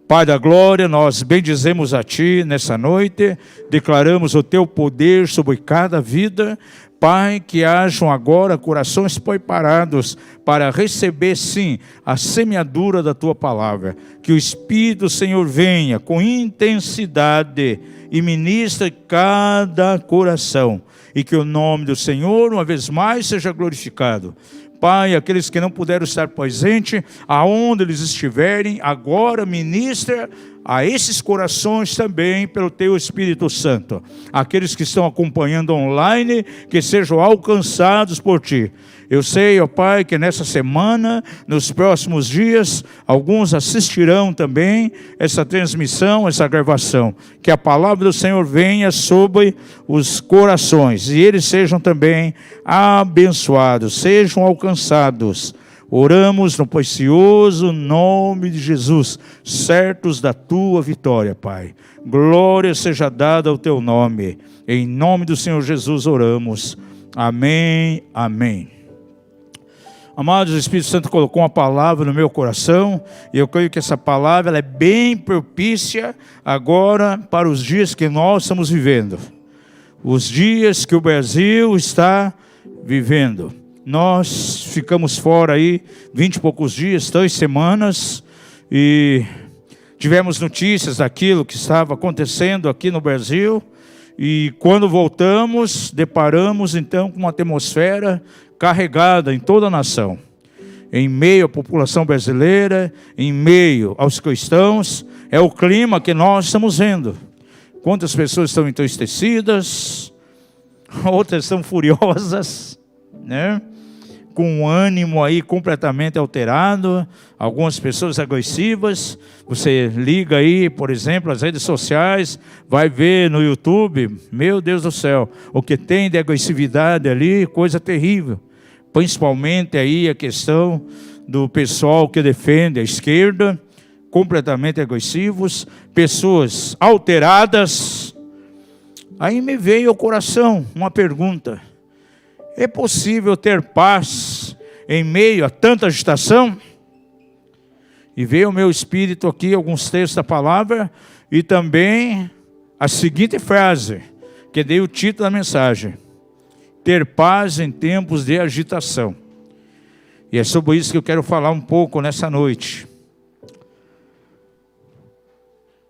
Pai da glória, nós bendizemos a Ti nessa noite, declaramos o Teu poder sobre cada vida. Pai, que hajam agora corações preparados para receber, sim, a semeadura da Tua palavra. Que o Espírito do Senhor venha com intensidade e ministre cada coração. E que o nome do Senhor, uma vez mais, seja glorificado. Pai, aqueles que não puderam estar presentes, aonde eles estiverem, agora ministra a esses corações também pelo Teu Espírito Santo. Aqueles que estão acompanhando online, que sejam alcançados por Ti. Eu sei, ó Pai, que nessa semana, nos próximos dias, alguns assistirão também essa transmissão, essa gravação. Que a palavra do Senhor venha sobre os corações e eles sejam também abençoados, sejam alcançados. Oramos no precioso nome de Jesus, certos da Tua vitória, Pai. Glória seja dada ao Teu nome. Em nome do Senhor Jesus oramos. Amém, amém. Amados, o Espírito Santo colocou uma palavra no meu coração, e eu creio que essa palavra ela é bem propícia agora para os dias que nós estamos vivendo. Os dias que o Brasil está vivendo. Nós ficamos fora aí 20 e poucos dias, 3 semanas, e tivemos notícias daquilo que estava acontecendo aqui no Brasil, e quando voltamos, deparamos então com uma atmosfera carregada em toda a nação, em meio à população brasileira, em meio aos cristãos, é o clima que nós estamos vendo. Quantas pessoas estão entristecidas, outras estão furiosas, né? Com o ânimo aí completamente alterado, algumas pessoas agressivas. Você liga aí, por exemplo, as redes sociais, vai ver no YouTube, meu Deus do céu, o que tem de agressividade ali, coisa terrível. Principalmente aí a questão do pessoal que defende a esquerda, completamente agressivos, pessoas alteradas. Aí me veio ao coração uma pergunta: é possível ter paz em meio a tanta agitação? E veio ao meu espírito aqui alguns textos da palavra e também a seguinte frase, que dei o título da mensagem: ter paz em tempos de agitação. E é sobre isso que eu quero falar um pouco nessa noite.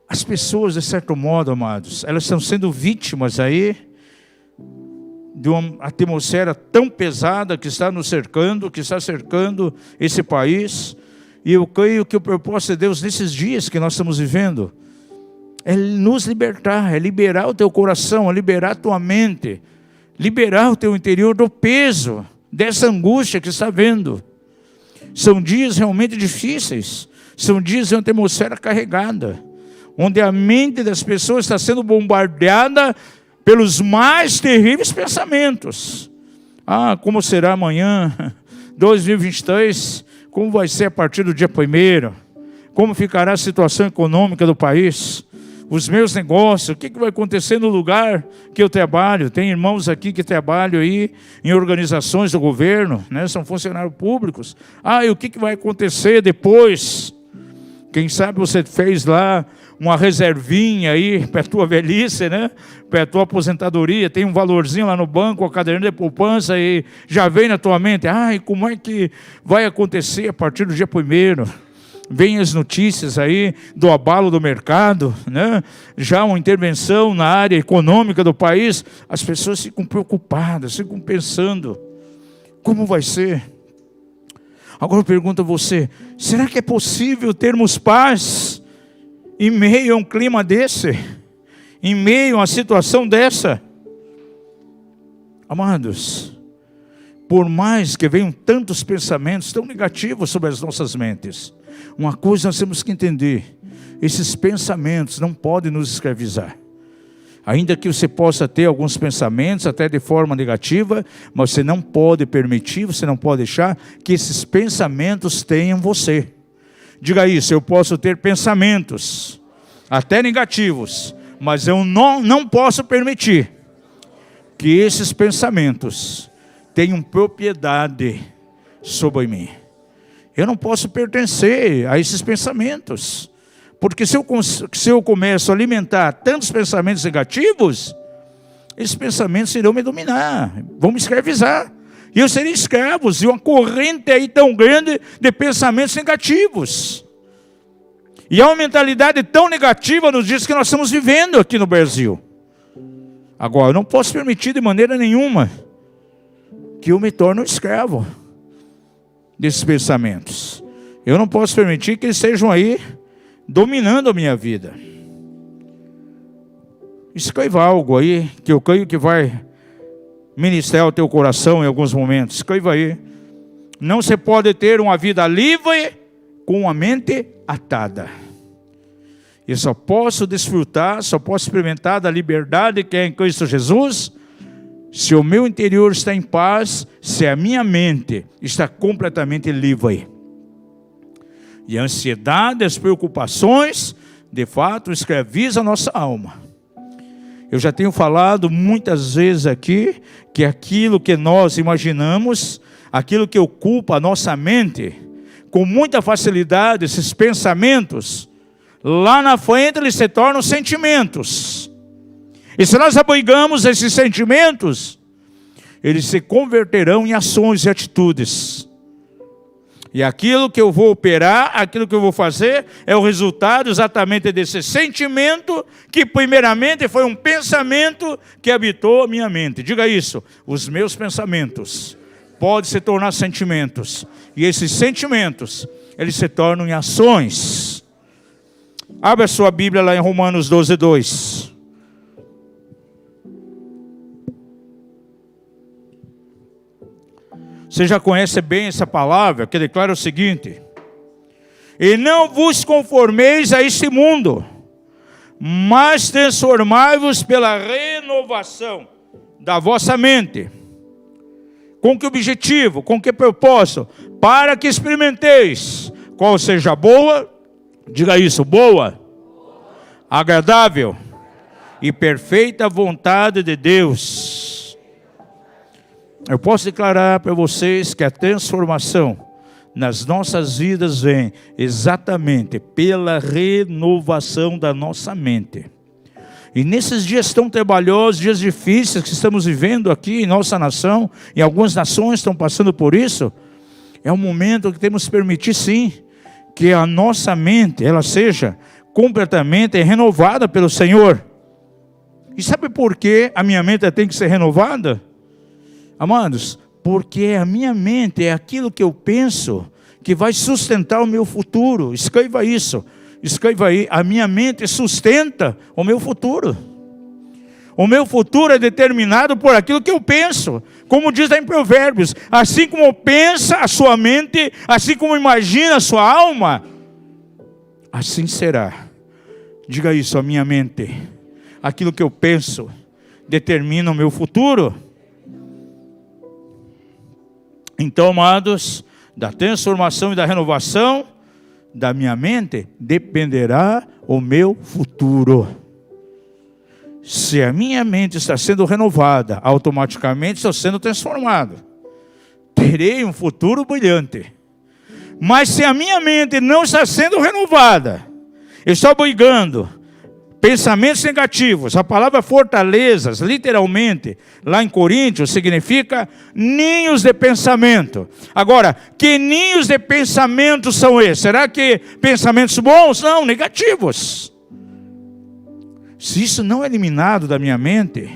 As pessoas, de certo modo, amados, elas estão sendo vítimas aí de uma atmosfera tão pesada que está nos cercando, que está cercando esse país. E eu creio que o propósito de Deus nesses dias que nós estamos vivendo é nos libertar, é liberar o teu coração, é liberar a tua mente, liberar o teu interior do peso dessa angústia que está vendo. São dias realmente difíceis, são dias de uma atmosfera carregada, onde a mente das pessoas está sendo bombardeada pelos mais terríveis pensamentos. Como será amanhã, 2023? Como vai ser a partir do dia 1º? Como ficará a situação econômica do país? Os meus negócios, o que vai acontecer no lugar que eu trabalho? Tem irmãos aqui que trabalham aí em organizações do governo, né? São funcionários públicos. E o que vai acontecer depois? Quem sabe você fez lá uma reservinha aí para a tua velhice, né? Para a tua aposentadoria, tem um valorzinho lá no banco, a caderneta de poupança, e já vem na tua mente, como é que vai acontecer a partir do dia 1º? Vem as notícias aí do abalo do mercado, né? Já uma intervenção na área econômica do país, as pessoas ficam preocupadas, ficam pensando, como vai ser? Agora eu pergunto a você, será que é possível termos paz em meio a um clima desse? Em meio a uma situação dessa? Amados, por mais que venham tantos pensamentos tão negativos sobre as nossas mentes, uma coisa nós temos que entender: esses pensamentos não podem nos escravizar. Ainda que você possa ter alguns pensamentos, até de forma negativa, mas você não pode permitir, você não pode deixar que esses pensamentos tenham você. Diga isso: eu posso ter pensamentos, até negativos, mas eu não posso permitir que esses pensamentos tenham propriedade sobre mim. Eu não posso pertencer a esses pensamentos, Porque se eu começo a alimentar tantos pensamentos negativos, esses pensamentos irão me dominar, vão me escravizar. E eu serei escravo, e uma corrente aí tão grande de pensamentos negativos. E há uma mentalidade tão negativa nos dias que nós estamos vivendo aqui no Brasil. Agora, eu não posso permitir de maneira nenhuma que eu me torne um escravo desses pensamentos. Eu não posso permitir que eles estejam aí dominando a minha vida. Escreva algo aí, que eu creio que vai ministrar o teu coração em alguns momentos. Escreva aí. Não se pode ter uma vida livre com a mente atada. Eu só posso desfrutar, só posso experimentar da liberdade que é em Cristo Jesus, se o meu interior está em paz, se a minha mente está completamente livre. E a ansiedade, as preocupações, de fato, escravizam a nossa alma. Eu já tenho falado muitas vezes aqui, que aquilo que nós imaginamos, aquilo que ocupa a nossa mente, com muita facilidade, esses pensamentos, lá na frente eles se tornam sentimentos. E se nós abrigamos esses sentimentos, eles se converterão em ações e atitudes. E aquilo que eu vou operar, aquilo que eu vou fazer, é o resultado exatamente desse sentimento, que primeiramente foi um pensamento que habitou a minha mente. Diga isso, os meus pensamentos podem se tornar sentimentos. E esses sentimentos, eles se tornam em ações. Abra a sua Bíblia lá em Romanos 12:2. Você já conhece bem essa palavra, que declara o seguinte: e não vos conformeis a este mundo, mas transformai-vos pela renovação da vossa mente. Com que objetivo? Com que propósito? Para que experimenteis qual seja a boa, diga isso, boa, agradável e perfeita vontade de Deus. Eu posso declarar para vocês que a transformação nas nossas vidas vem exatamente pela renovação da nossa mente. E nesses dias tão trabalhosos, dias difíceis que estamos vivendo aqui em nossa nação, e algumas nações estão passando por isso, é um momento que temos que permitir sim, que a nossa mente, ela seja completamente renovada pelo Senhor. E sabe por que a minha mente tem que ser renovada? Amados, porque a minha mente é aquilo que eu penso que vai sustentar o meu futuro. Escreva isso, escreva aí, a minha mente sustenta o meu futuro. O meu futuro é determinado por aquilo que eu penso. Como diz lá em Provérbios, assim como pensa a sua mente, assim como imagina a sua alma, assim será. Diga isso, a minha mente, aquilo que eu penso, determina o meu futuro. Então, amados, da transformação e da renovação da minha mente dependerá o meu futuro. Se a minha mente está sendo renovada, automaticamente estou sendo transformado. Terei um futuro brilhante. Mas se a minha mente não está sendo renovada, eu estou brigando pensamentos negativos. A palavra fortalezas, literalmente, lá em Coríntios, significa ninhos de pensamento. Agora, que ninhos de pensamento são esses? Será que pensamentos bons? Não, negativos. Se isso não é eliminado da minha mente,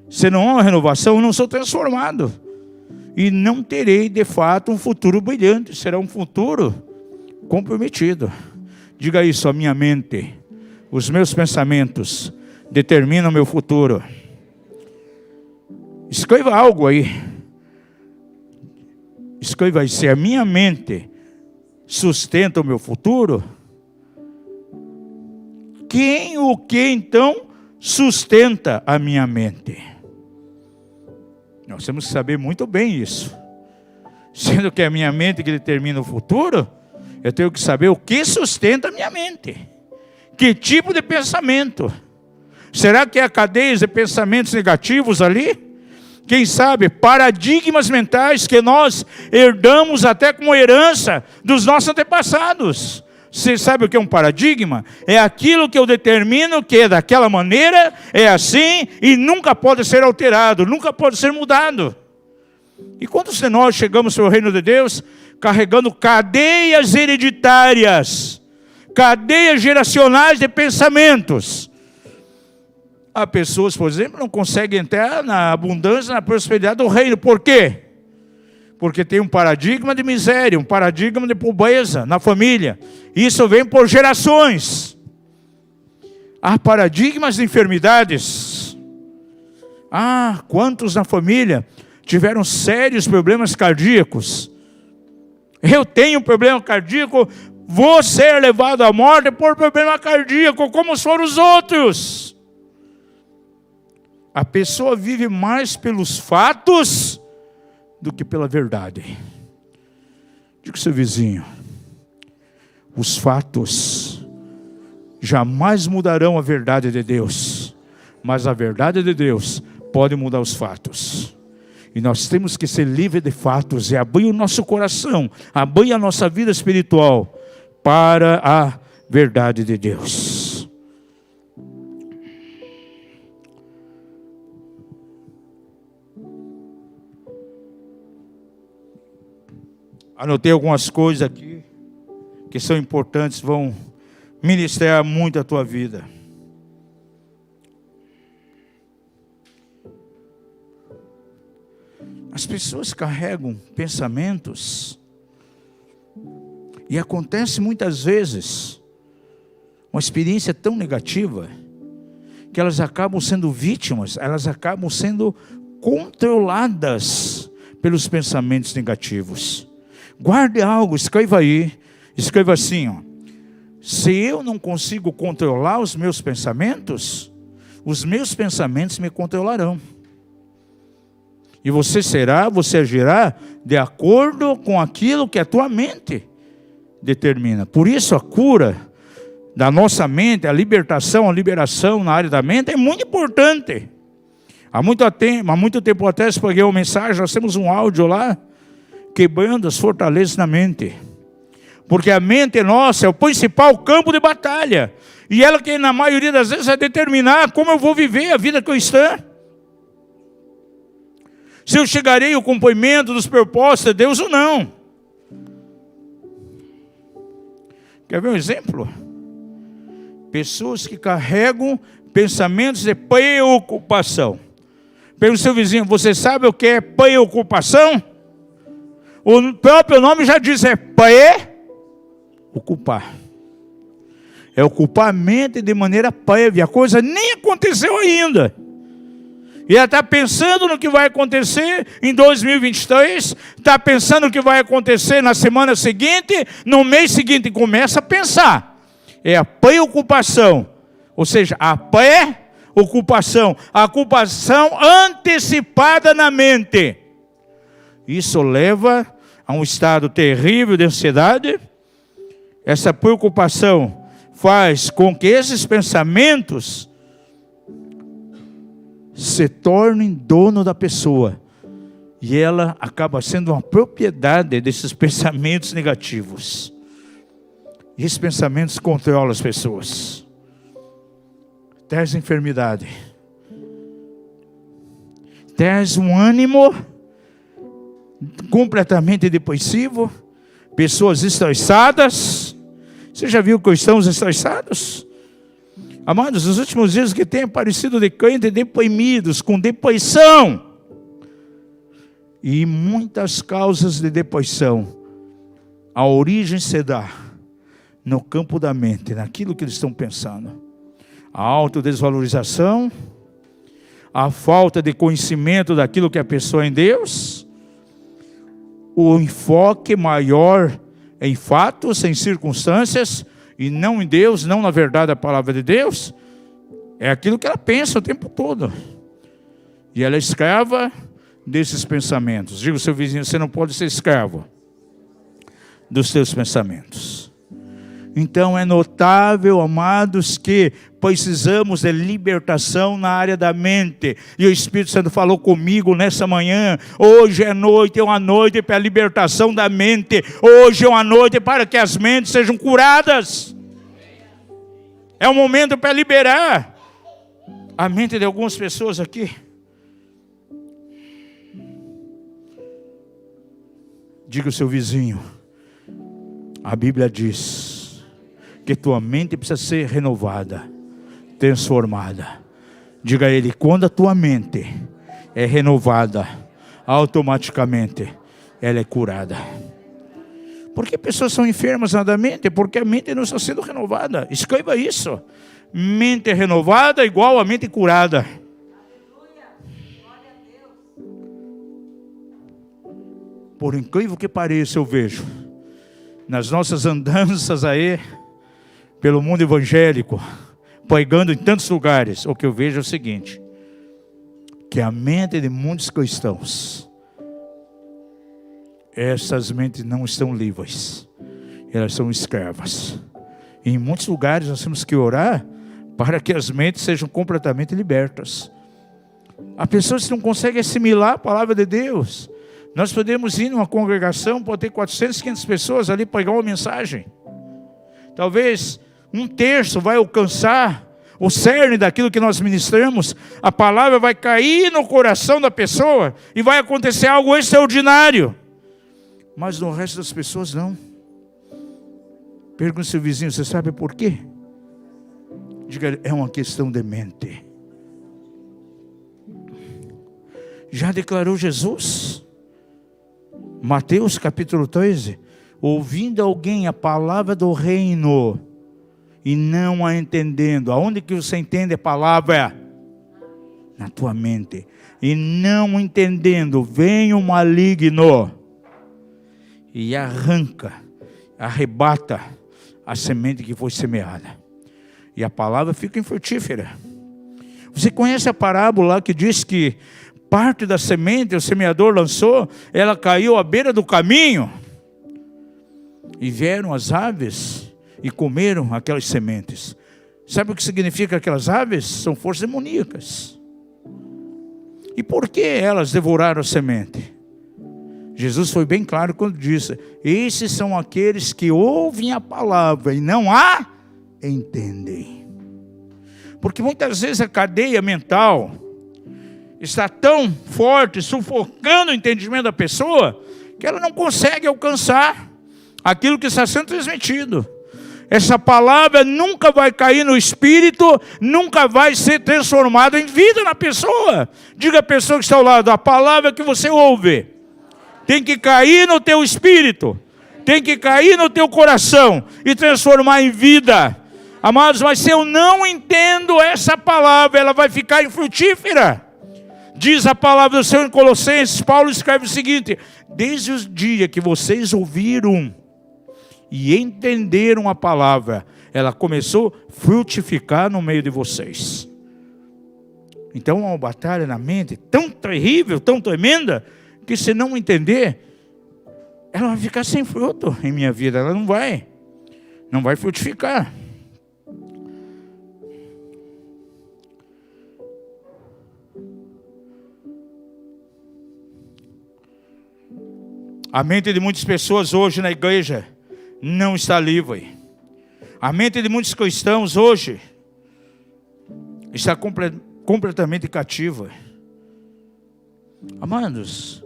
se não há uma renovação, eu não sou transformado. E não terei, de fato, um futuro brilhante. Será um futuro comprometido. Diga isso, a minha mente. Os meus pensamentos determinam o meu futuro. Escreva algo aí. Escreva aí. Se a minha mente sustenta o meu futuro, quem ou que então sustenta a minha mente? Nós temos que saber muito bem isso. Sendo que é a minha mente que determina o futuro, eu tenho que saber o que sustenta a minha mente. Que tipo de pensamento? Será que há cadeias de pensamentos negativos ali? Quem sabe paradigmas mentais que nós herdamos até como herança dos nossos antepassados. Você sabe o que é um paradigma? É aquilo que eu determino que é daquela maneira, é assim, e nunca pode ser alterado, nunca pode ser mudado. E quando nós chegamos ao reino de Deus, carregando cadeias hereditárias, cadeias geracionais de pensamentos. Há pessoas, por exemplo, não conseguem entrar na abundância, na prosperidade do reino. Por quê? Porque tem um paradigma de miséria, um paradigma de pobreza na família. Isso vem por gerações. Há paradigmas de enfermidades. Quantos na família tiveram sérios problemas cardíacos? Eu tenho um problema cardíaco, vou ser levado à morte por problema cardíaco, como foram os outros. A pessoa vive mais pelos fatos do que pela verdade. Diga ao seu vizinho: os fatos jamais mudarão a verdade de Deus, mas a verdade de Deus pode mudar os fatos. E nós temos que ser livres de fatos e abrir o nosso coração, abrir a nossa vida espiritual para a verdade de Deus. Anotei algumas coisas aqui que são importantes, vão ministrar muito a tua vida. As pessoas carregam pensamentos e acontece muitas vezes uma experiência tão negativa que elas acabam sendo vítimas, elas acabam sendo controladas pelos pensamentos negativos. Guarde algo, escreva aí, escreva assim, se eu não consigo controlar os meus pensamentos me controlarão. E você agirá de acordo com aquilo que a tua mente determina. Por isso a cura da nossa mente, a liberação na área da mente é muito importante. Há muito tempo atrás peguei uma mensagem, nós temos um áudio lá, quebrando as fortalezas na mente. Porque a mente nossa é o principal campo de batalha. E ela que na maioria das vezes vai determinar como eu vou viver a vida cristã. Se eu chegarei ao cumprimento dos propósitos de Deus ou não. Quer ver um exemplo? Pessoas que carregam pensamentos de preocupação. Pergunta ao seu vizinho: você sabe o que é preocupação? O próprio nome já diz, é ocupar. É ocupar a mente de maneira prévia. A coisa nem aconteceu ainda. E ela está pensando no que vai acontecer em 2023, está pensando no que vai acontecer na semana seguinte, no mês seguinte, começa a pensar. É a preocupação, ou seja, a pré-ocupação, a ocupação antecipada na mente. Isso leva a um estado terrível de ansiedade. Essa preocupação faz com que esses pensamentos se tornem dono da pessoa. E ela acaba sendo uma propriedade desses pensamentos negativos. E esses pensamentos controlam as pessoas. Traz enfermidade. Traz um ânimo completamente depressivo. Pessoas estressadas. Você já viu cristãos estressados? Amados, nos últimos dias que tem aparecido de crentes deprimidos, com depressão. E muitas causas de depressão. A origem se dá no campo da mente, naquilo que eles estão pensando. A autodesvalorização, a falta de conhecimento daquilo que a pessoa é em Deus, o enfoque maior em fatos, em circunstâncias, e não em Deus, não na verdade da palavra de Deus, é aquilo que ela pensa o tempo todo. E ela é escrava desses pensamentos. Diga ao seu vizinho: você não pode ser escravo dos seus pensamentos. Então é notável, amados, que precisamos de libertação na área da mente. E o Espírito Santo falou comigo nessa manhã. Hoje é noite, é uma noite para a libertação da mente. Hoje é uma noite para que as mentes sejam curadas. É um momento para liberar a mente de algumas pessoas aqui. Diga ao seu vizinho, a Bíblia diz que tua mente precisa ser renovada, transformada. Diga a ele, quando a tua mente é renovada, automaticamente ela é curada. Por que pessoas são enfermas da mente? Porque a mente não está sendo renovada. Escreva isso. Mente renovada igual a mente curada. Por incrível que pareça, eu vejo nas nossas andanças aí pelo mundo evangélico, pregando em tantos lugares, o que eu vejo é o seguinte, que a mente de muitos cristãos, essas mentes não estão livres, elas são escravas. E em muitos lugares nós temos que orar para que as mentes sejam completamente libertas. Há pessoas que não conseguem assimilar a palavra de Deus. Nós podemos ir numa congregação, pode ter 400, 500 pessoas ali pregar uma mensagem. Talvez um terço vai alcançar o cerne daquilo que nós ministramos. A palavra vai cair no coração da pessoa e vai acontecer algo extraordinário. Mas no resto das pessoas não. Pergunte ao seu vizinho, você sabe por quê? Diga, é uma questão de mente. Já declarou Jesus? Mateus capítulo 13, ouvindo alguém a palavra do reino e não a entendendo. Aonde que você entende a palavra? Na tua mente. E não entendendo, vem o maligno e arranca, arrebata a semente que foi semeada. E a palavra fica infrutífera. Você conhece a parábola lá que diz que parte da semente o semeador lançou, ela caiu à beira do caminho. E vieram as aves e comeram aquelas sementes. Sabe o que significa aquelas aves? São forças demoníacas. E por que elas devoraram a semente? Jesus foi bem claro quando disse, esses são aqueles que ouvem a palavra e não a entendem. Porque muitas vezes a cadeia mental está tão forte, sufocando o entendimento da pessoa, que ela não consegue alcançar aquilo que está sendo transmitido. Essa palavra nunca vai cair no espírito, nunca vai ser transformada em vida na pessoa. Diga à pessoa que está ao lado, a palavra que você ouve tem que cair no teu espírito, tem que cair no teu coração e transformar em vida. Amados, mas se eu não entendo essa palavra, ela vai ficar infrutífera. Diz a palavra do Senhor em Colossenses, Paulo escreve o seguinte, desde o dia que vocês ouviram e entenderam a palavra, ela começou a frutificar no meio de vocês. Então é uma batalha na mente tão terrível, tão tremenda, que se não entender, ela vai ficar sem fruto em minha vida, ela não vai frutificar. A mente de muitas pessoas hoje na igreja não está livre. A mente de muitos cristãos hoje está completamente cativa. Amados,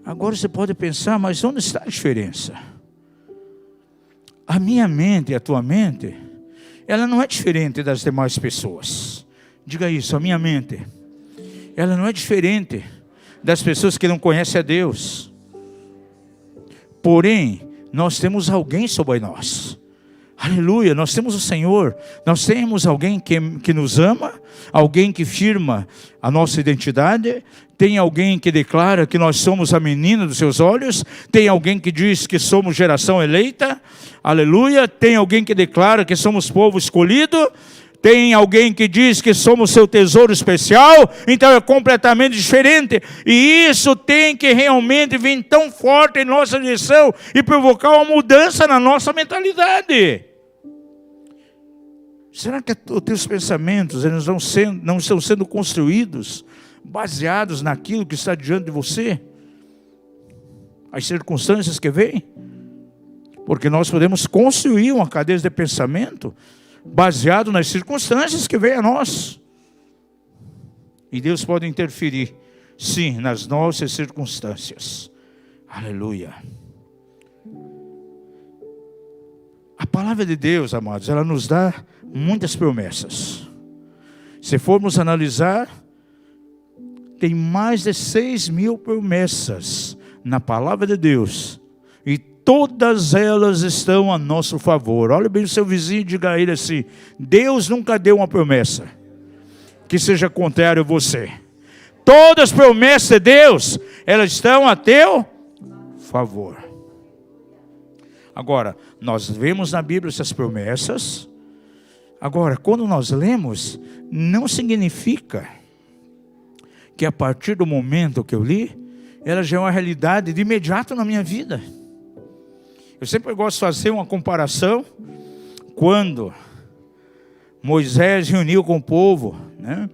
agora você pode pensar, mas onde está a diferença? A minha mente e a tua mente, ela não é diferente das demais pessoas. Diga isso, a minha mente, ela não é diferente das pessoas que não conhecem a Deus. Porém, nós temos alguém sobre nós. Aleluia, nós temos o Senhor. Nós temos alguém que nos ama, alguém que firma a nossa identidade. Tem alguém que declara que nós somos a menina dos seus olhos. Tem alguém que diz que somos geração eleita. Aleluia, tem alguém que declara que somos povo escolhido. Tem alguém que diz que somos seu tesouro especial, então é completamente diferente. E isso tem que realmente vir tão forte em nossa direção e provocar uma mudança na nossa mentalidade. Será que os teus pensamentos eles não estão sendo construídos, baseados naquilo que está diante de você? As circunstâncias que vêm? Porque nós podemos construir uma cadeia de pensamento baseado nas circunstâncias que vêm a nós. E Deus pode interferir, sim, nas nossas circunstâncias. Aleluia. A palavra de Deus, amados, ela nos dá muitas promessas. Se formos analisar, tem mais de 6.000 promessas na palavra de Deus. E todas elas estão a nosso favor. Olha bem o seu vizinho e diga a ele assim: Deus nunca deu uma promessa que seja contrária a você. Todas as promessas de Deus, elas estão a teu favor. Agora, nós vemos na Bíblia essas promessas. Agora, quando nós lemos, não significa que a partir do momento que eu li, ela já é uma realidade de imediato na minha vida. Eu sempre gosto de fazer uma comparação. Quando Moisés reuniu com o povo, né?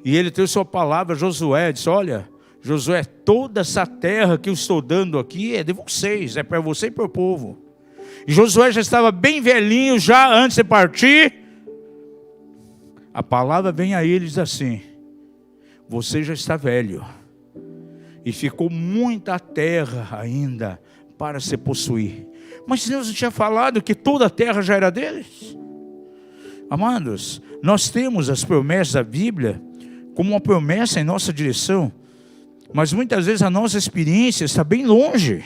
E ele trouxe sua palavra a Josué, disse: olha, Josué, toda essa terra que eu estou dando aqui é de vocês, é para você e para o povo. E Josué já estava bem velhinho, já antes de partir. A palavra vem a ele e diz assim: você já está velho, e ficou muita terra ainda para se possuir. Mas Deus não tinha falado que toda a terra já era deles? Amados, nós temos as promessas da Bíblia como uma promessa em nossa direção, mas muitas vezes a nossa experiência está bem longe.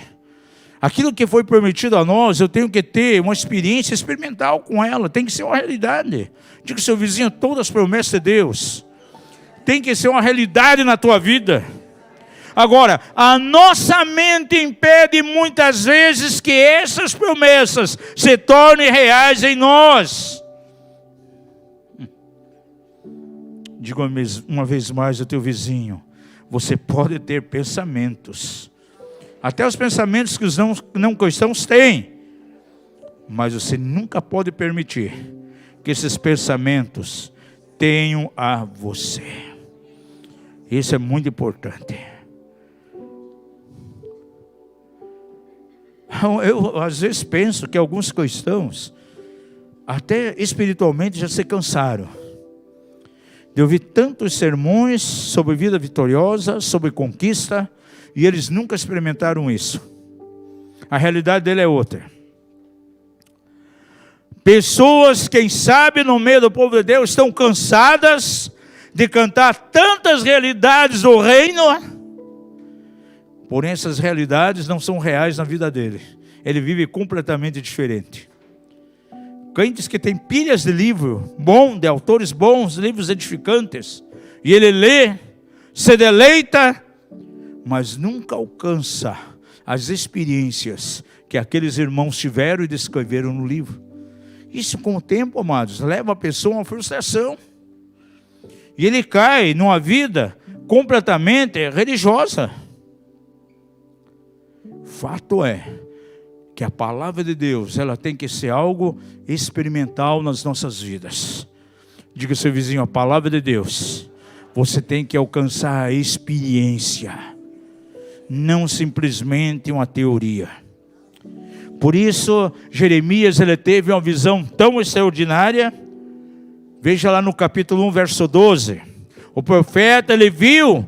Aquilo que foi prometido a nós, eu tenho que ter uma experiência experimental com ela, tem que ser uma realidade. Diga ao seu vizinho: todas as promessas de Deus tem que ser uma realidade na tua vida. Agora, a nossa mente impede muitas vezes que essas promessas se tornem reais em nós. Diga uma vez mais ao teu vizinho: você pode ter pensamentos, até os pensamentos que os não cristãos têm, mas você nunca pode permitir que esses pensamentos tenham a você. Isso é muito importante. Eu às vezes penso que alguns cristãos, até espiritualmente, já se cansaram de ouvir tantos sermões sobre vida vitoriosa, sobre conquista, e eles nunca experimentaram isso. A realidade dele é outra. Pessoas, quem sabe, no meio do povo de Deus, estão cansadas de cantar tantas realidades do reino, porém essas realidades não são reais na vida dele. Ele vive completamente diferente. Crentes que têm pilhas de livro bom, de autores bons, livros edificantes, e ele lê, se deleita, mas nunca alcança as experiências que aqueles irmãos tiveram e descreveram no livro. Isso, com o tempo, amados, leva a pessoa a uma frustração. E ele cai numa vida completamente religiosa. Fato é que a palavra de Deus, ela tem que ser algo experimental nas nossas vidas. Diga ao seu vizinho: a palavra de Deus, você tem que alcançar a experiência, não simplesmente uma teoria. Por isso, Jeremias, ele teve uma visão tão extraordinária. Veja lá no capítulo 1, verso 12. O profeta, ele viu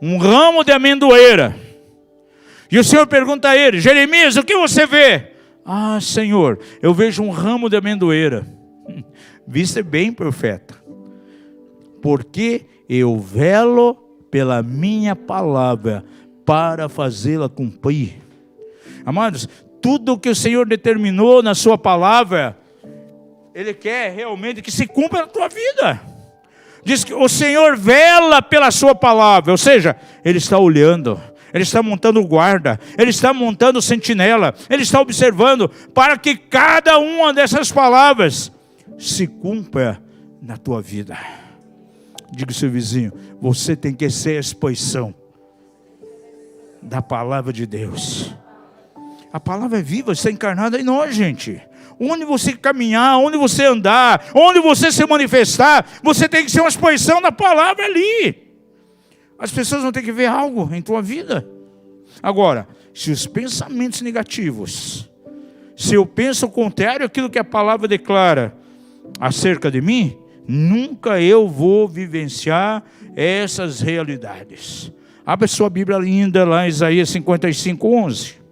um ramo de amendoeira. E o Senhor pergunta a ele: Jeremias, o que você vê? Ah, Senhor, eu vejo um ramo de amendoeira. Viste bem, profeta, porque eu velo pela minha palavra para fazê-la cumprir. Amados, tudo que o Senhor determinou na sua palavra, Ele quer realmente que se cumpra na tua vida. Diz que o Senhor vela pela sua palavra, ou seja, Ele está olhando, Ele está montando guarda, Ele está montando sentinela, Ele está observando para que cada uma dessas palavras se cumpra na tua vida. Diga ao seu vizinho, você tem que ser a exposição da palavra de Deus. A palavra é viva, está encarnada em nós, gente. Onde você caminhar, onde você andar, onde você se manifestar, você tem que ser uma exposição da palavra ali. As pessoas vão ter que ver algo em tua vida. Agora, se os pensamentos negativos, se eu penso o contrário àquilo que a palavra declara acerca de mim, nunca eu vou vivenciar essas realidades. Abra sua Bíblia linda lá em Isaías 55:11.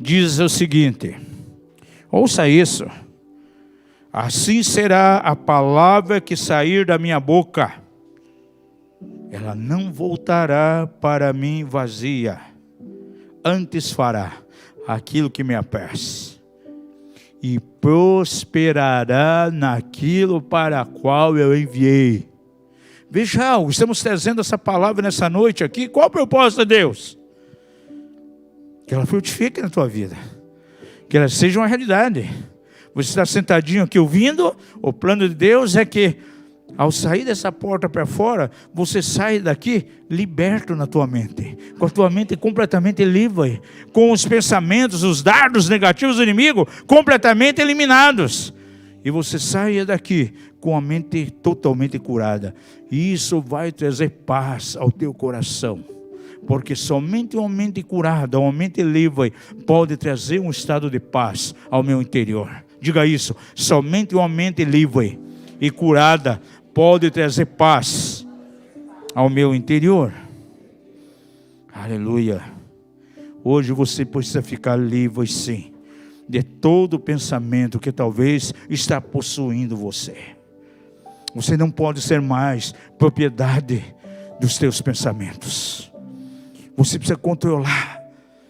Diz o seguinte, ouça isso: assim será a palavra que sair da minha boca, ela não voltará para mim vazia, antes fará aquilo que me apraz, e prosperará naquilo para qual eu enviei. Veja algo, estamos trazendo essa palavra nessa noite aqui. Qual o propósito de Deus? Que ela frutifique na tua vida, que ela seja uma realidade. Você está sentadinho aqui ouvindo, o plano de Deus é que ao sair dessa porta para fora, você sai daqui liberto na tua mente, com a tua mente completamente livre, com os pensamentos, os dardos negativos do inimigo completamente eliminados, e você saia daqui com a mente totalmente curada. E isso vai trazer paz ao teu coração, porque somente uma mente curada, uma mente livre, pode trazer um estado de paz ao meu interior. Diga isso, somente uma mente livre e curada pode trazer paz ao meu interior. Aleluia. Hoje você precisa ficar livre, sim, de todo pensamento que talvez está possuindo você. Você não pode ser mais propriedade dos teus pensamentos. Você precisa controlar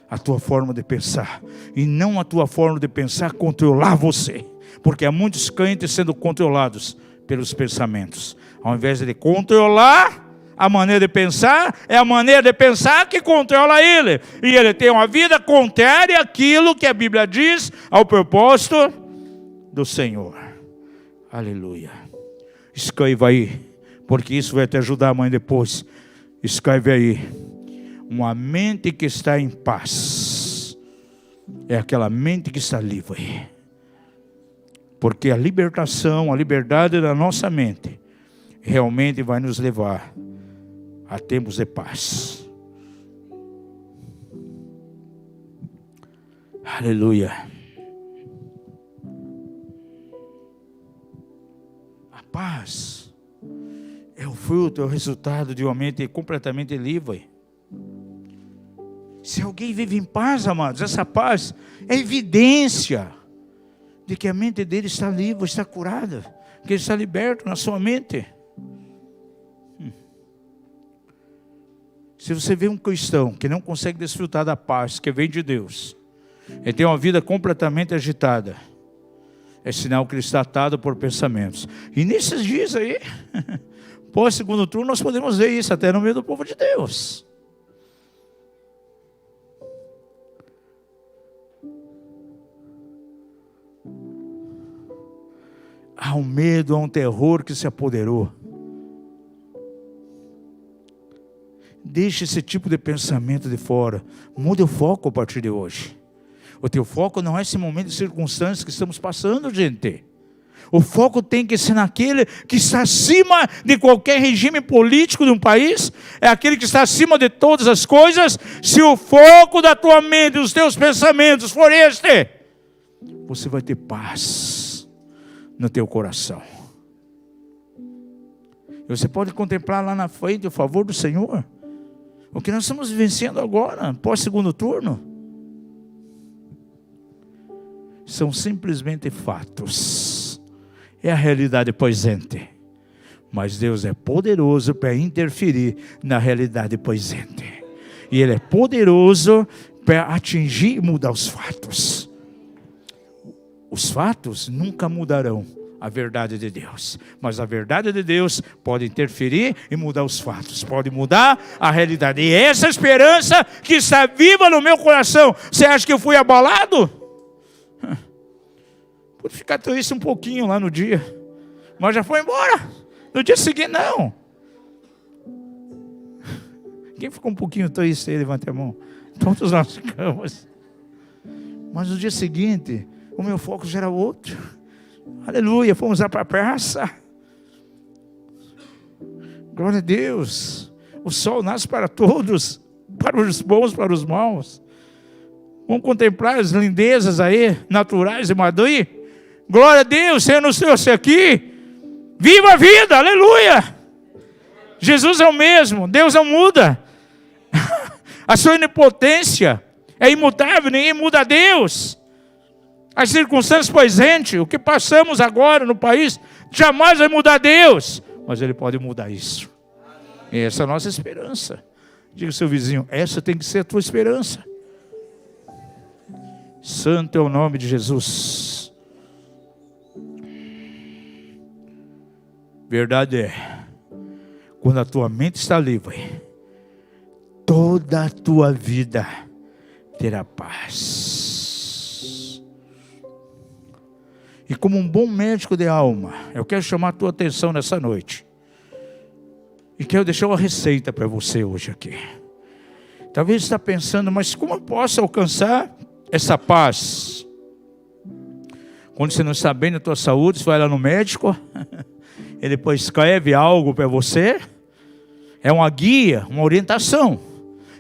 a tua forma de pensar, e não a tua forma de pensar controlar você, porque há muitos crentes sendo controlados pelos pensamentos. Ao invés de controlar a maneira de pensar, é a maneira de pensar que controla ele, e ele tem uma vida contrária àquilo que a Bíblia diz ao propósito do Senhor. Aleluia. Escreva aí, porque isso vai te ajudar amanhã depois. Escreve aí: uma mente que está em paz é aquela mente que está livre. Porque a libertação, a liberdade da nossa mente realmente vai nos levar a tempos de paz. Aleluia. A paz é o fruto, é o resultado de uma mente completamente livre. Se alguém vive em paz, amados, essa paz é evidência de que a mente dele está livre, está curada, que ele está liberto na sua mente. Se você vê um cristão que não consegue desfrutar da paz que vem de Deus, ele tem uma vida completamente agitada, é sinal que ele está atado por pensamentos. E nesses dias aí, pós segundo turno, nós podemos ver isso até no meio do povo de Deus. Há um medo, há um terror que se apoderou. Deixe esse tipo de pensamento de fora. Mude o foco a partir de hoje. O teu foco não é esse momento de circunstâncias que estamos passando, gente. O foco tem que ser naquele que está acima de qualquer regime político de um país. É aquele que está acima de todas as coisas. Se o foco da tua mente, dos teus pensamentos for este, você vai ter paz no teu coração. E você pode contemplar lá na frente o favor do Senhor. O que nós estamos vivenciando agora, pós segundo turno, são simplesmente fatos. É a realidade presente. Mas Deus é poderoso para interferir na realidade presente. E Ele é poderoso para atingir e mudar os fatos. Os fatos nunca mudarão a verdade de Deus, mas a verdade de Deus pode interferir e mudar os fatos, pode mudar a realidade. E essa esperança que está viva no meu coração. Você acha que eu fui abalado? ficar triste um pouquinho lá no dia, mas já foi embora. No dia seguinte, não. Quem ficou um pouquinho triste aí, levante a mão. Todos nós ficamos. Mas no dia seguinte, o meu foco já era outro. Aleluia, fomos lá para a praça. Glória a Deus. O sol nasce para todos, para os bons, para os maus. Vamos contemplar as lindezas aí, naturais de Madrid. Glória a Deus, Senhor nos trouxe aqui. Viva a vida, aleluia. Jesus é o mesmo, Deus não muda. A sua onipotência é imutável, ninguém muda a Deus. As circunstâncias presentes, o que passamos agora no país, jamais vai mudar Deus. Mas Ele pode mudar isso. E essa é a nossa esperança. Diga ao seu vizinho, essa tem que ser a tua esperança. Santo é o nome de Jesus. Verdade é, quando a tua mente está livre, toda a tua vida terá paz. E como um bom médico de alma, eu quero chamar a tua atenção nessa noite. E quero deixar uma receita para você hoje aqui. Talvez você está pensando, mas como eu posso alcançar essa paz? Quando você não está bem na tua saúde, você vai lá no médico, ele prescreve algo para você. É uma guia, uma orientação.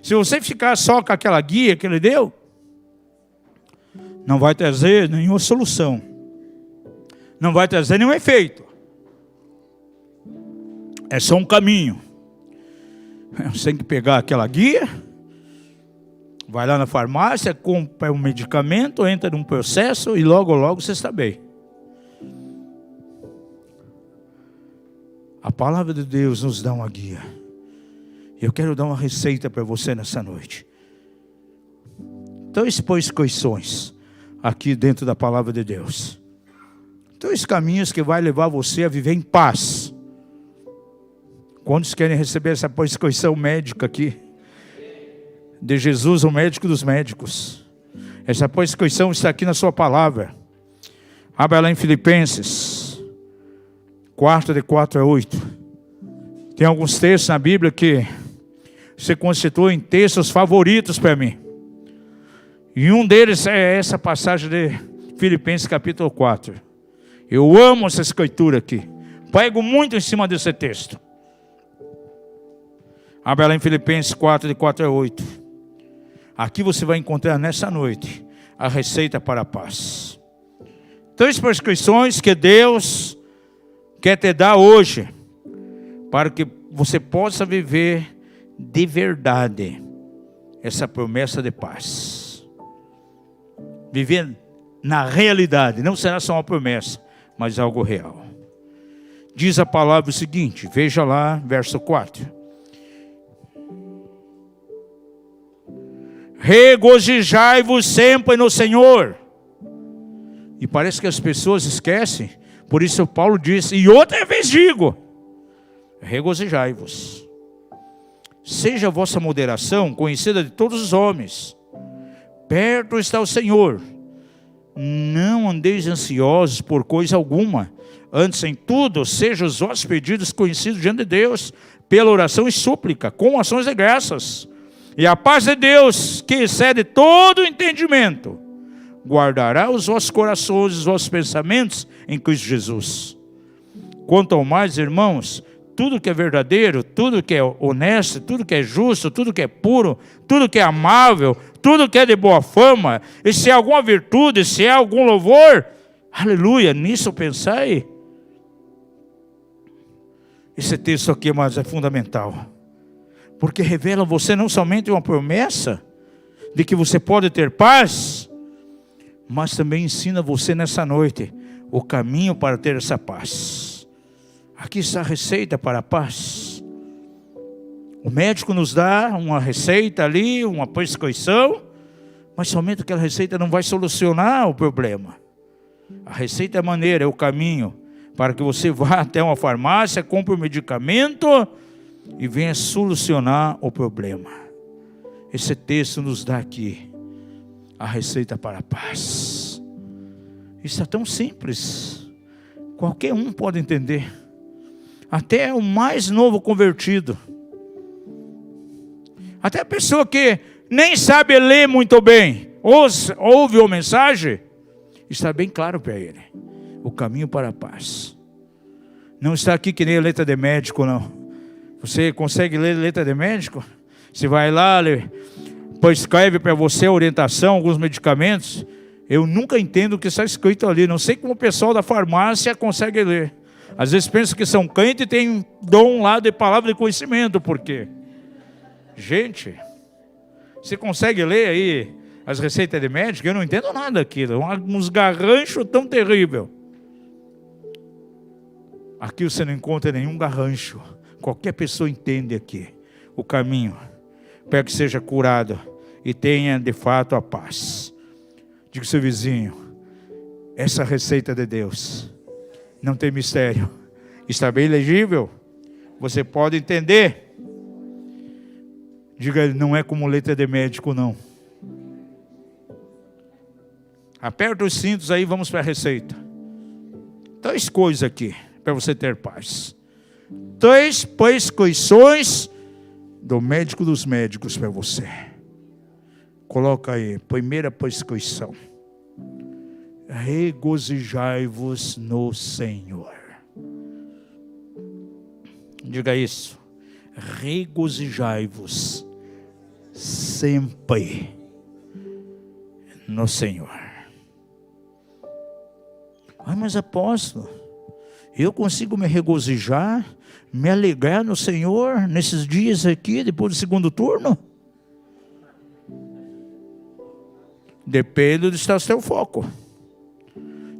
Se você ficar só com aquela guia que ele deu, não vai trazer nenhuma solução. Não vai trazer nenhum efeito. É só um caminho. Você tem que pegar aquela guia, vai lá na farmácia, compra um medicamento, entra num processo e logo, logo você está bem. A palavra de Deus nos dá uma guia. Eu quero dar uma receita para você nessa noite. Três prescrições aqui dentro da palavra de Deus. Três caminhos que vai levar você a viver em paz. Quantos querem receber essa prescrição médica aqui? De Jesus, o médico dos médicos. Essa prescrição está aqui na sua palavra. Abra lá em Filipenses 4, de 4 a 8. Tem alguns textos na Bíblia que se constituem textos favoritos para mim. E um deles é essa passagem de Filipenses capítulo 4. Eu amo essa escritura aqui. Prego muito em cima desse texto. Abra lá em Filipenses 4, de 4 a 8. Aqui você vai encontrar nessa noite a receita para a paz. Três prescrições que Deus quer te dar hoje, para que você possa viver de verdade essa promessa de paz. Viver na realidade, não será só uma promessa, mas algo real. Diz a palavra o seguinte, veja lá, verso 4. Regozijai-vos sempre no Senhor. E parece que as pessoas esquecem. Por isso Paulo disse, e outra vez digo, regozijai-vos. Seja a vossa moderação conhecida de todos os homens. Perto está o Senhor. Não andeis ansiosos por coisa alguma. Antes em tudo, sejam os vossos pedidos conhecidos diante de Deus, pela oração e súplica, com ações de graças. E a paz de Deus, que excede todo o entendimento, guardará os vossos corações, os vossos pensamentos em Cristo Jesus. Quanto ao mais, irmãos, tudo que é verdadeiro, tudo que é honesto, tudo que é justo, tudo que é puro, tudo que é amável, tudo que é de boa fama, e se há alguma virtude, se há algum louvor, aleluia, nisso pensai. Esse texto aqui, mas é fundamental. Porque revela a você não somente uma promessa de que você pode ter paz, mas também ensina você nessa noite o caminho para ter essa paz. Aqui está a receita para a paz. O médico nos dá uma receita ali, uma prescrição, mas somente aquela receita não vai solucionar o problema. A receita é a maneira, é o caminho para que você vá até uma farmácia, compre um medicamento e venha solucionar o problema. Esse texto nos dá aqui a receita para a paz. Isso é tão simples. Qualquer um pode entender. Até o mais novo convertido. Até a pessoa que nem sabe ler muito bem, ouve a mensagem, está bem claro para ele. O caminho para a paz. Não está aqui que nem a letra de médico, não. Você consegue ler letra de médico? Você vai lá, depois escreve para você a orientação, alguns medicamentos. Eu nunca entendo o que está escrito ali. Não sei como o pessoal da farmácia consegue ler. Às vezes pensa que são crentes e tem um dom lá de palavra de conhecimento. Por quê? Gente, você consegue ler aí as receitas de médico? Eu não entendo nada daquilo. Uns garranchos tão terríveis. Aqui você não encontra nenhum garrancho. Qualquer pessoa entende aqui o caminho para que seja curado e tenha de fato a paz. Diga ao seu vizinho, essa receita de Deus não tem mistério. Está bem legível? Você pode entender. Diga, não é como letra de médico, não. Aperta os cintos aí, vamos para a receita. 3 coisas aqui para você ter paz. 3 prescrições do médico dos médicos para você. Coloca aí, primeira prescrição. Regozijai-vos no Senhor. Diga isso. Regozijai-vos sempre no Senhor. Ai, mas apóstolo, eu consigo me regozijar, me alegrar no Senhor nesses dias aqui, depois do segundo turno? Depende de onde está o seu foco.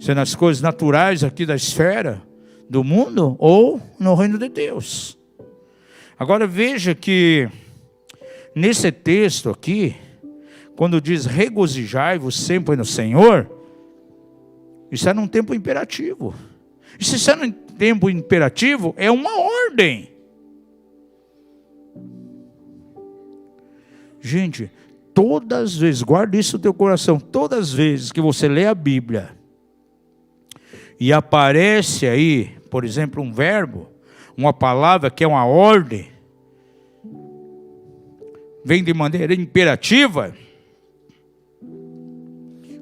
Se é nas coisas naturais aqui da esfera do mundo ou no reino de Deus. Agora veja que nesse texto aqui, quando diz regozijai-vos sempre no Senhor, está num tempo imperativo. E se está num tempo imperativo, é uma ordem. Gente, todas as vezes, guarda isso no teu coração, todas as vezes que você lê a Bíblia e aparece aí, por exemplo, um verbo, uma palavra que é uma ordem, vem de maneira imperativa,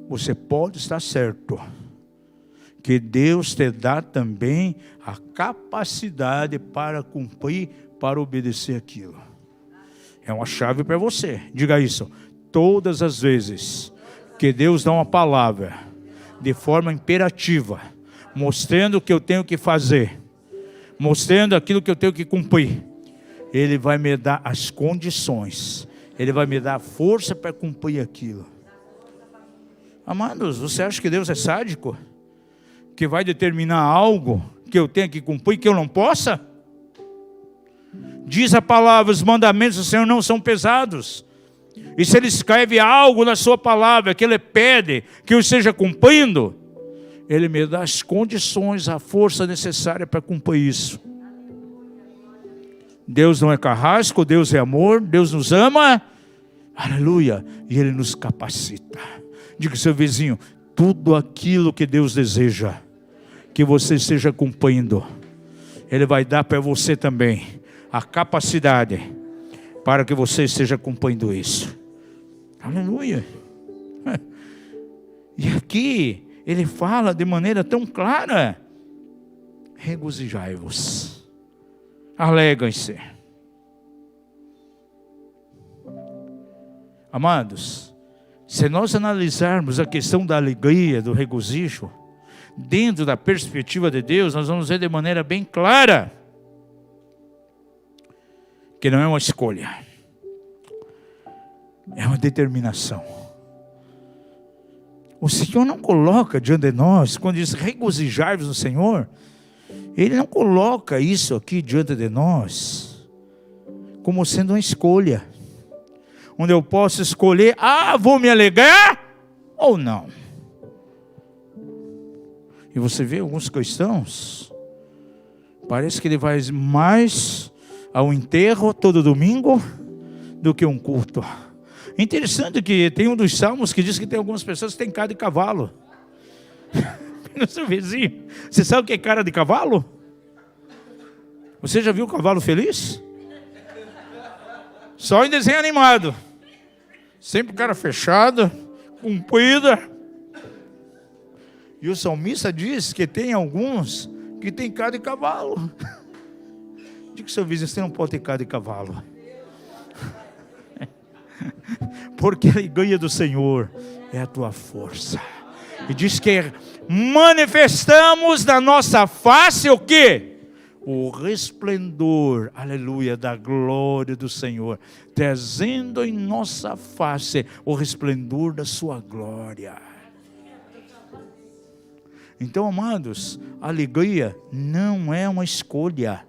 você pode estar certo que Deus te dá também a capacidade para cumprir, para obedecer aquilo. É uma chave para você. Diga isso. Todas as vezes que Deus dá uma palavra de forma imperativa, mostrando o que eu tenho que fazer, mostrando aquilo que eu tenho que cumprir, Ele vai me dar as condições, Ele vai me dar a força para cumprir aquilo. Amados, você acha que Deus é sádico? Que vai determinar algo que eu tenho que cumprir, que eu não possa? Diz a palavra, os mandamentos do Senhor não são pesados. E se Ele escreve algo na sua palavra, que Ele pede que eu esteja cumprindo, Ele me dá as condições, a força necessária para cumprir isso. Deus não é carrasco, Deus é amor, Deus nos ama, aleluia, e Ele nos capacita. Diga ao seu vizinho, tudo aquilo que Deus deseja que você esteja cumprindo, Ele vai dar para você também a capacidade para que você esteja cumprindo isso. Aleluia. E aqui Ele fala de maneira tão clara: regozijai-vos, alegrem-se. Amados, se nós analisarmos a questão da alegria, do regozijo, dentro da perspectiva de Deus, nós vamos ver de maneira bem clara que não é uma escolha, é uma determinação. O Senhor não coloca diante de nós, quando diz regozijai-vos no Senhor, Ele não coloca isso aqui diante de nós como sendo uma escolha, onde eu posso escolher, vou me alegrar ou não. E você vê alguns cristãos, parece que ele vai mais ao enterro todo domingo do que um culto. Interessante que tem um dos salmos que diz que tem algumas pessoas que têm cara de cavalo. No seu vizinho. Você sabe o que é cara de cavalo? Você já viu o cavalo feliz? Só em desenho animado. Sempre cara fechada, comprida. E o salmista diz que tem alguns que tem cara de cavalo. Diga que seu vizinho, você não pode ter cara de cavalo. Porque a alegria do Senhor é a tua força. E diz que manifestamos na nossa face o quê? O resplendor, aleluia, da glória do Senhor, trazendo em nossa face o resplendor da sua glória. Então, amados, a alegria não é uma escolha,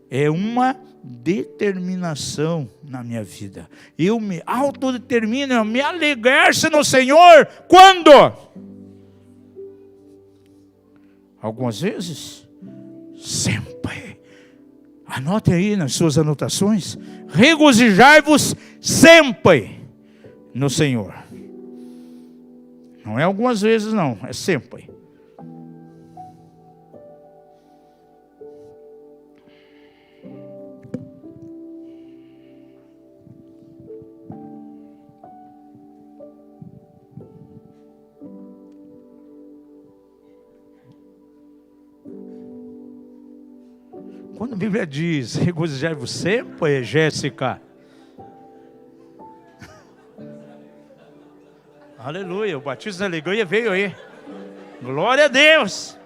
é uma determinação na minha vida. Eu me autodetermino a me alegrar-se no Senhor. Quando? Algumas vezes, sempre. Anote aí nas suas anotações. Regozijai-vos sempre no Senhor. Não é algumas vezes não, é sempre. Quando a Bíblia diz, regozijai-vos sempre, Jéssica. Aleluia, o batismo da alegria veio aí. Glória a Deus.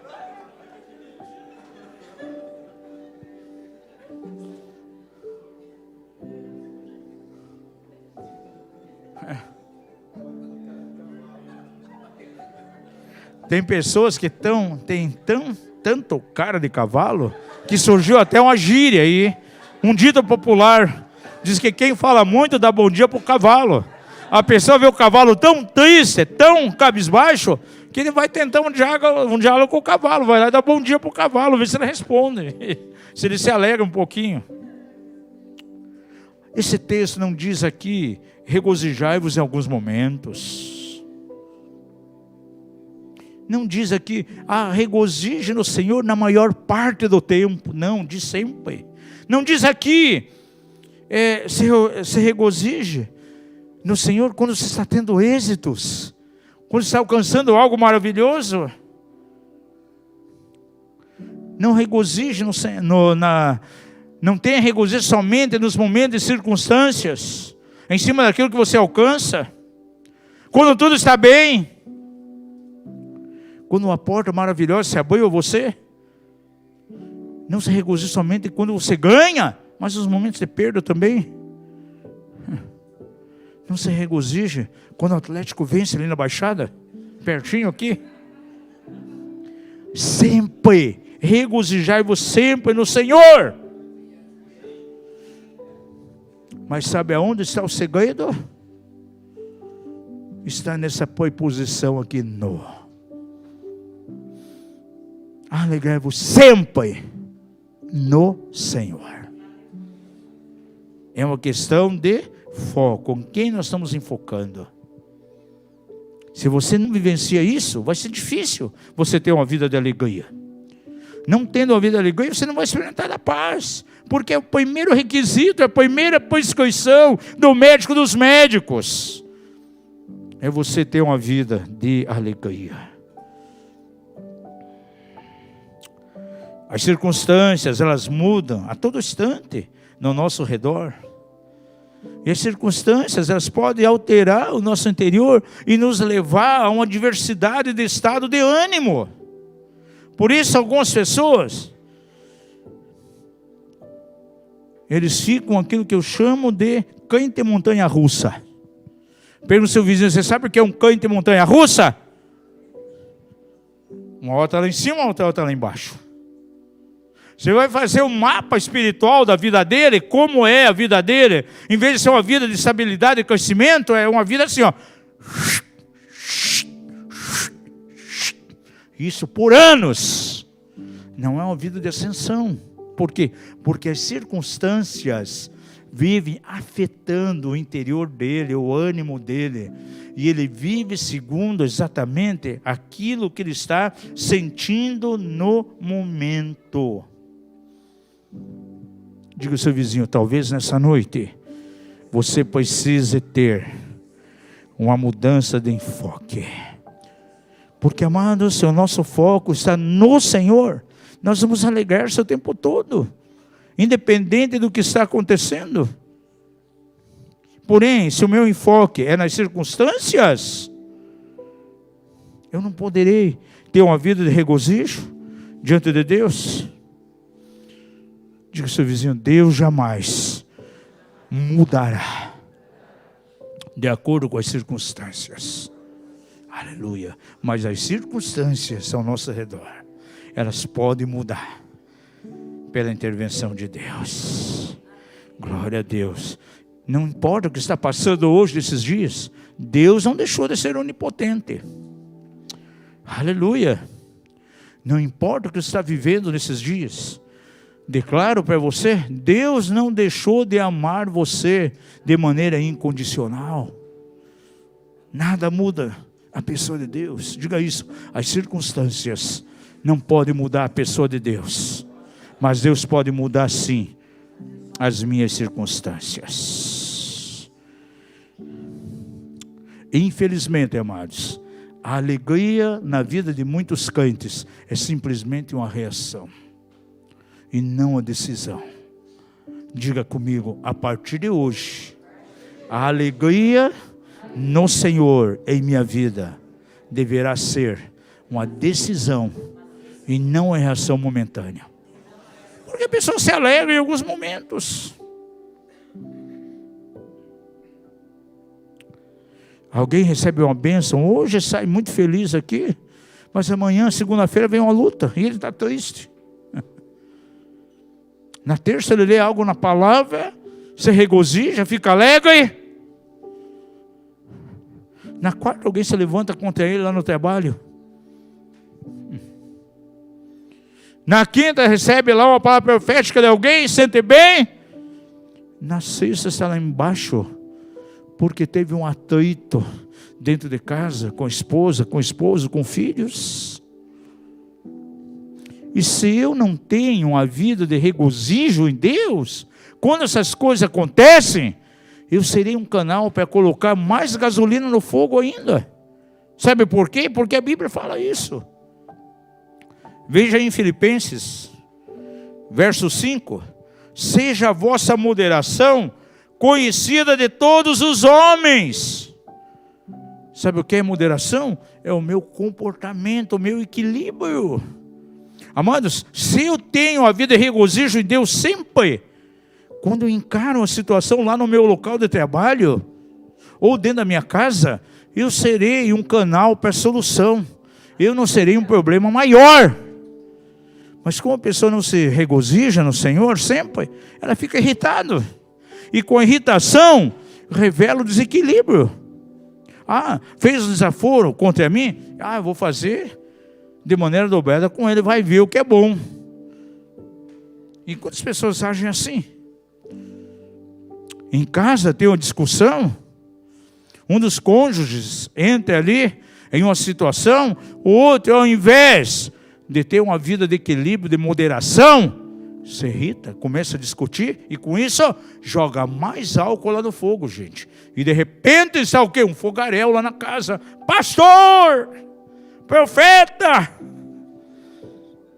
Tem pessoas que têm tanto cara de cavalo, que surgiu até uma gíria aí, um dito popular, diz que quem fala muito dá bom dia pro cavalo. A pessoa vê o cavalo tão triste, tão cabisbaixo, que ele vai tentar um diálogo com o cavalo, vai lá e dá bom dia pro cavalo, ver se ele responde, se ele se alegra um pouquinho. Esse texto não diz aqui, regozijai-vos em alguns momentos. Não diz aqui, regozije no Senhor na maior parte do tempo. Não, diz sempre. Não diz aqui, se regozije no Senhor quando você está tendo êxitos, quando você está alcançando algo maravilhoso. Não regozije não tenha regozijo somente nos momentos e circunstâncias, em cima daquilo que você alcança. Quando tudo está bem, quando uma porta maravilhosa se abriu a você, não se regozije somente quando você ganha, mas nos momentos de perda também. Não se regozije quando o Atlético vence ali na Baixada, pertinho aqui. Sempre, regozijai-vos sempre no Senhor. Mas sabe aonde está o segredo? Está nessa posição aqui, alegrai-vos sempre no Senhor. É uma questão de foco, com quem nós estamos enfocando. Se você não vivencia isso, vai ser difícil você ter uma vida de alegria. Não tendo uma vida de alegria, você não vai experimentar a paz, porque é o primeiro requisito, é a primeira prescrição do médico dos médicos, é você ter uma vida de alegria. As circunstâncias, elas mudam a todo instante no nosso redor. E as circunstâncias, elas podem alterar o nosso interior e nos levar a uma diversidade de estado de ânimo. Por isso, algumas pessoas, eles ficam aquilo que eu chamo de cães de montanha-russa. Pergunta ao seu vizinho, você sabe o que é um cão de montanha-russa? Uma hora está lá em cima, uma outra está lá embaixo. Você vai fazer um mapa espiritual da vida dele, como é a vida dele. Em vez de ser uma vida de estabilidade e crescimento, é uma vida assim, ó. Isso por anos. Não é uma vida de ascensão. Por quê? Porque as circunstâncias vive afetando o interior dele, o ânimo dele. E ele vive segundo exatamente aquilo que ele está sentindo no momento. Diga ao seu vizinho, talvez nessa noite você precise ter uma mudança de enfoque. Porque, amados, se o nosso foco está no Senhor, nós vamos alegrar-se o tempo todo, independente do que está acontecendo. Porém, se o meu enfoque é nas circunstâncias, eu não poderei ter uma vida de regozijo diante de Deus. Diga ao seu vizinho, Deus jamais mudará de acordo com as circunstâncias. Aleluia. Mas as circunstâncias ao nosso redor, elas podem mudar pela intervenção de Deus. Glória a Deus. Não importa o que está passando hoje, nesses dias, Deus não deixou de ser onipotente. Aleluia. Não importa o que você está vivendo nesses dias, declaro para você, Deus não deixou de amar você de maneira incondicional. Nada muda a pessoa de Deus. Diga isso, as circunstâncias não podem mudar a pessoa de Deus, mas Deus pode mudar sim as minhas circunstâncias. Infelizmente, amados, a alegria na vida de muitos crentes é simplesmente uma reação e não a decisão. Diga comigo, a partir de hoje, a alegria no Senhor em minha vida deverá ser uma decisão e não uma reação momentânea. Porque a pessoa se alegra em alguns momentos. Alguém recebe uma bênção, hoje sai muito feliz aqui, mas amanhã, segunda-feira, vem uma luta e ele está triste. Na terça ele lê algo na palavra, se regozija, fica alegre. Na quarta alguém se levanta contra ele lá no trabalho. Na quinta recebe lá uma palavra profética de alguém, sente bem. Na sexta está lá embaixo, porque teve um atrito dentro de casa, com a esposa, com o esposo, com filhos. E se eu não tenho uma vida de regozijo em Deus, quando essas coisas acontecem, eu serei um canal para colocar mais gasolina no fogo ainda. Sabe por quê? Porque a Bíblia fala isso. Veja em Filipenses, verso 5. Seja a vossa moderação conhecida de todos os homens. Sabe o que é moderação? É o meu comportamento, o meu equilíbrio. Amados, se eu tenho a vida de regozijo em Deus sempre, quando eu encaro uma situação lá no meu local de trabalho, ou dentro da minha casa, eu serei um canal para solução. Eu não serei um problema maior. Mas como a pessoa não se regozija no Senhor sempre, ela fica irritada. E com a irritação, revela o desequilíbrio. Ah, fez um desaforo contra mim? Ah, eu vou fazer de maneira dobrada com ele, vai ver o que é bom. E quantas pessoas agem assim? Em casa tem uma discussão, um dos cônjuges entra ali em uma situação, o outro, ao invés de ter uma vida de equilíbrio, de moderação, se irrita, começa a discutir e com isso joga mais álcool lá no fogo, gente. E de repente está o quê? Um fogaréu lá na casa. Pastor, profeta,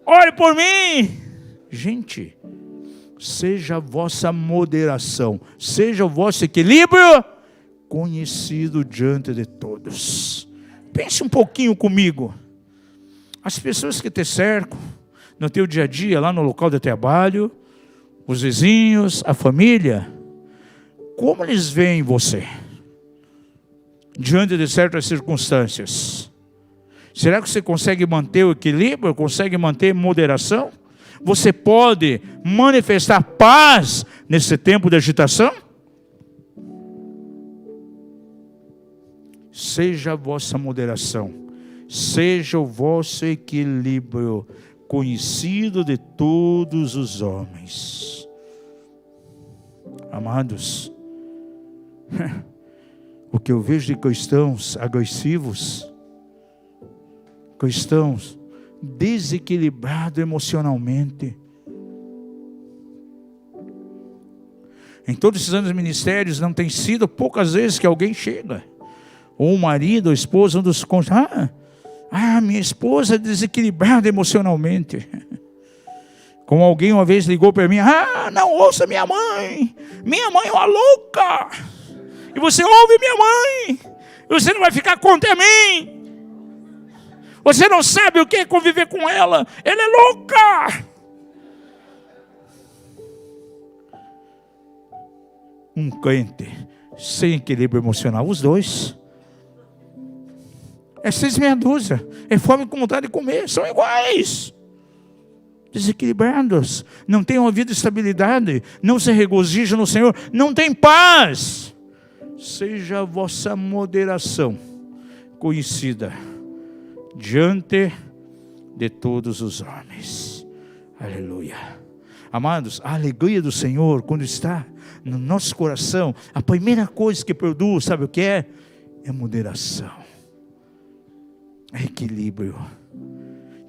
ore por mim. Gente, seja a vossa moderação, seja o vosso equilíbrio conhecido diante de todos. Pense um pouquinho comigo. As pessoas que te cercam no teu dia a dia, lá no local de trabalho, os vizinhos, a família, como eles veem você diante de certas circunstâncias? Será que você consegue manter o equilíbrio? Consegue manter moderação? Você pode manifestar paz nesse tempo de agitação? Seja a vossa moderação, seja o vosso equilíbrio conhecido de todos os homens. Amados, o que eu vejo de cristãos agressivos, cristãos desequilibrados emocionalmente. Em todos esses anos de ministérios, não tem sido poucas vezes que alguém chega, ou o marido, ou a esposa, um dos cônjuges, minha esposa é desequilibrada emocionalmente. Como alguém uma vez ligou para mim, não ouça minha mãe é uma louca, e você ouve minha mãe, e você não vai ficar contra mim, você não sabe o que é conviver com ela é louca. Um crente sem equilíbrio emocional, os dois, é 6 meia dúzia, é fome com vontade de comer, são iguais, desequilibrados, não têm uma vida de estabilidade, não se regozijam no Senhor, não tem paz. Seja a vossa moderação conhecida diante de todos os homens. Aleluia. Amados, a alegria do Senhor, quando está no nosso coração, a primeira coisa que produz, sabe o que é? É moderação, é equilíbrio.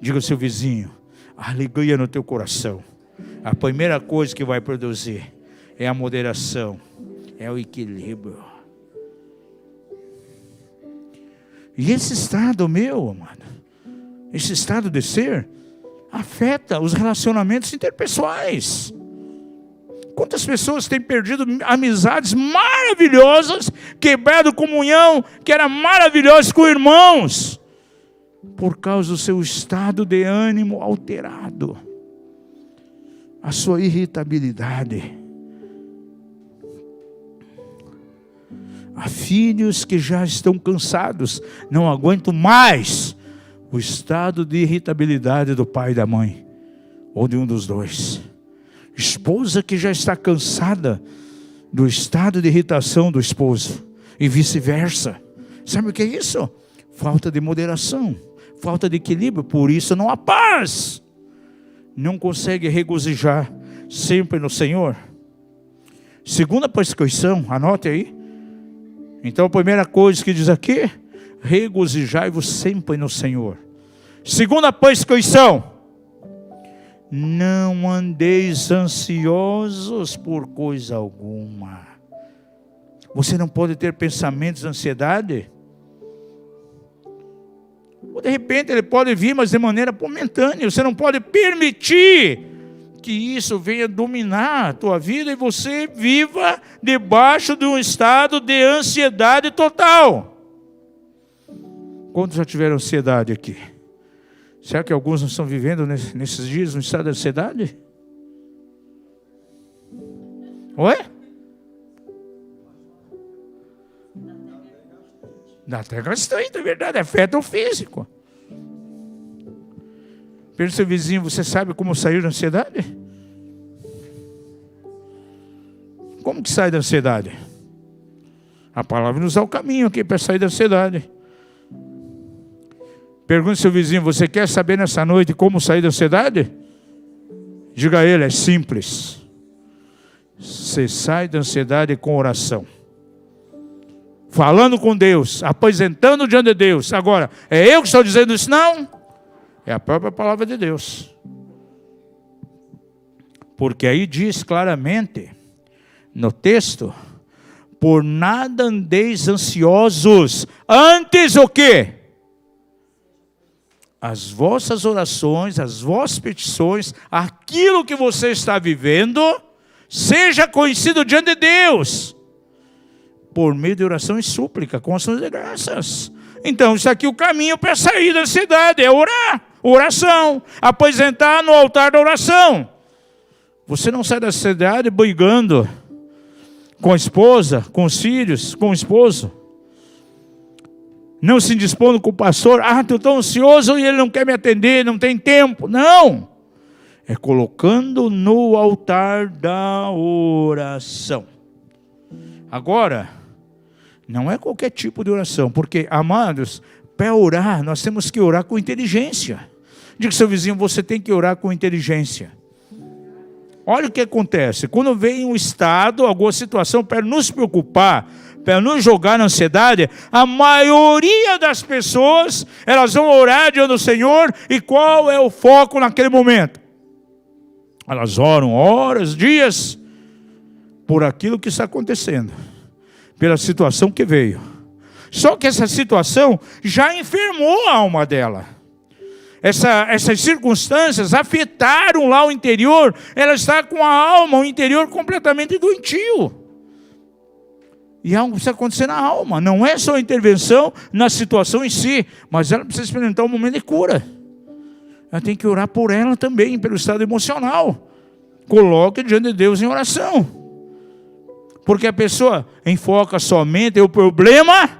Diga ao seu vizinho, a alegria no teu coração, a primeira coisa que vai produzir é a moderação, é o equilíbrio. E esse estado meu, amado, esse estado de ser, afeta os relacionamentos interpessoais. Quantas pessoas têm perdido amizades maravilhosas, quebrado comunhão que era maravilhosa com irmãos, por causa do seu estado de ânimo alterado, a sua irritabilidade. Há filhos que já estão cansados, não aguentam mais o estado de irritabilidade do pai e da mãe, ou de um dos dois. Esposa que já está cansada do estado de irritação do esposo, e vice-versa. Sabe o que é isso? Falta de moderação, falta de equilíbrio, por isso não há paz. Não consegue regozijar sempre no Senhor. Segunda prescrição, anote aí. Então a primeira coisa que diz aqui, regozijai-vos sempre no Senhor. Segunda prescrição, não andeis ansiosos por coisa alguma. Você não pode ter pensamentos de ansiedade. Ou de repente ele pode vir, mas de maneira momentânea. Você não pode permitir que isso venha dominar a tua vida e você viva debaixo de um estado de ansiedade total. Quantos já tiveram ansiedade aqui? Será que alguns não estão vivendo nesses dias no estado de ansiedade? Oi? Dá até gastrite, é verdade, afeta o físico. Pergunta seu vizinho, você sabe como sair da ansiedade? Como que sai da ansiedade? A palavra nos dá o caminho aqui para sair da ansiedade. Pergunta seu vizinho, você quer saber nessa noite como sair da ansiedade? Diga a ele, é simples. Você sai da ansiedade com oração. Falando com Deus, apresentando diante de Deus. Agora, é eu que estou dizendo isso? Não. É a própria palavra de Deus. Porque aí diz claramente, no texto, por nada andeis ansiosos, antes o quê? As vossas orações, as vossas petições, aquilo que você está vivendo, seja conhecido diante de Deus, por meio de oração e súplica, com ações de graças. Então, isso aqui é o caminho para sair da ansiedade, é orar, oração, apresentar no altar da oração. Você não sai da ansiedade brigando com a esposa, com os filhos, com o esposo. Não se indispondo com o pastor, estou tão ansioso e ele não quer me atender, não tem tempo. Não, é colocando no altar da oração. Agora, não é qualquer tipo de oração, porque, amados, para orar, nós temos que orar com inteligência. Diga ao seu vizinho, você tem que orar com inteligência. olha o que acontece. Quando vem um estado, alguma situação para nos preocupar, para nos jogar na ansiedade, a maioria das pessoas, elas vão orar diante do Senhor, e qual é o foco naquele momento? Elas oram horas, dias, por aquilo que está acontecendo, pela situação que veio. Só que essa situação já enfermou a alma dela. Essas circunstâncias afetaram lá o interior. Ela está com a alma, o interior completamente doentio. E algo precisa acontecer na alma. Não é só a intervenção na situação em si, mas ela precisa experimentar um momento de cura. Ela tem que orar por ela também, pelo estado emocional. Coloque diante de Deus em oração. Porque a pessoa enfoca somente o problema,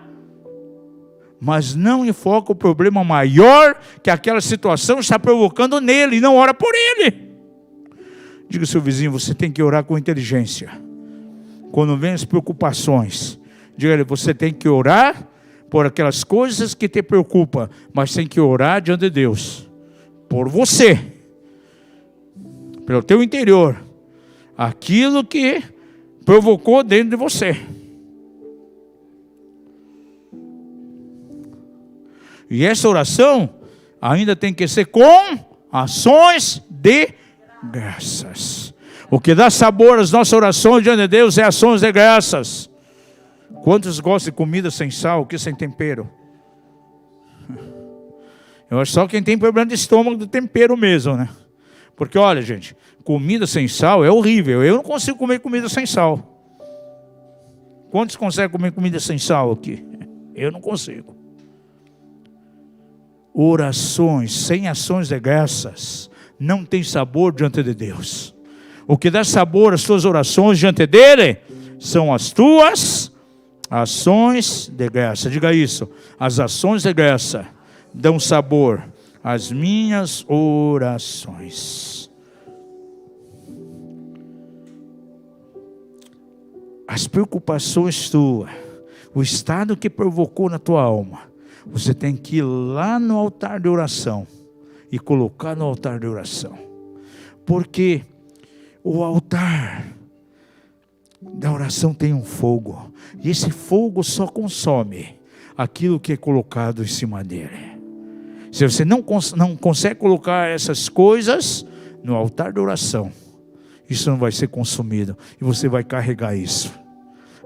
mas não enfoca o problema maior que aquela situação está provocando nele, e não ora por ele. Diga ao seu vizinho, você tem que orar com inteligência. Quando vem as preocupações, diga a ele, você tem que orar por aquelas coisas que te preocupam, mas tem que orar diante de Deus, por você, pelo teu interior, aquilo que provocou dentro de você. E essa oração ainda tem que ser com ações de graças. O que dá sabor às nossas orações diante de Deus é ações de graças. Quantos gostam de comida sem sal, que sem tempero? Eu acho só quem tem problema de estômago do tempero mesmo, né? Porque olha, gente, comida sem sal é horrível. Eu não consigo comer comida sem sal. Quantos conseguem comer comida sem sal aqui? Eu não consigo. Orações sem ações de graças não tem sabor diante de Deus. O que dá sabor às tuas orações diante dele são as tuas ações de graça. Diga isso. As ações de graça dão sabor às minhas orações. As preocupações tuas, o estado que provocou na tua alma, você tem que ir lá no altar de oração e colocar no altar de oração. Porque o altar da oração tem um fogo. E esse fogo só consome aquilo que é colocado em cima dele. Se você não consegue colocar essas coisas no altar de oração, isso não vai ser consumido. E você vai carregar isso.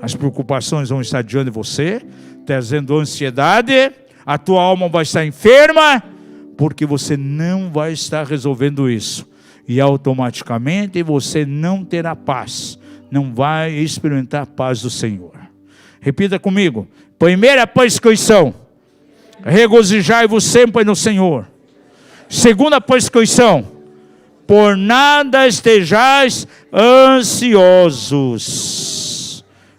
As preocupações vão estar diante de você, trazendo ansiedade. A tua alma vai estar enferma, porque você não vai estar resolvendo isso. E automaticamente você não terá paz. Não vai experimentar a paz do Senhor. Repita comigo. Primeira prescrição: regozijai-vos sempre no Senhor. Segunda prescrição: por nada estejais ansiosos.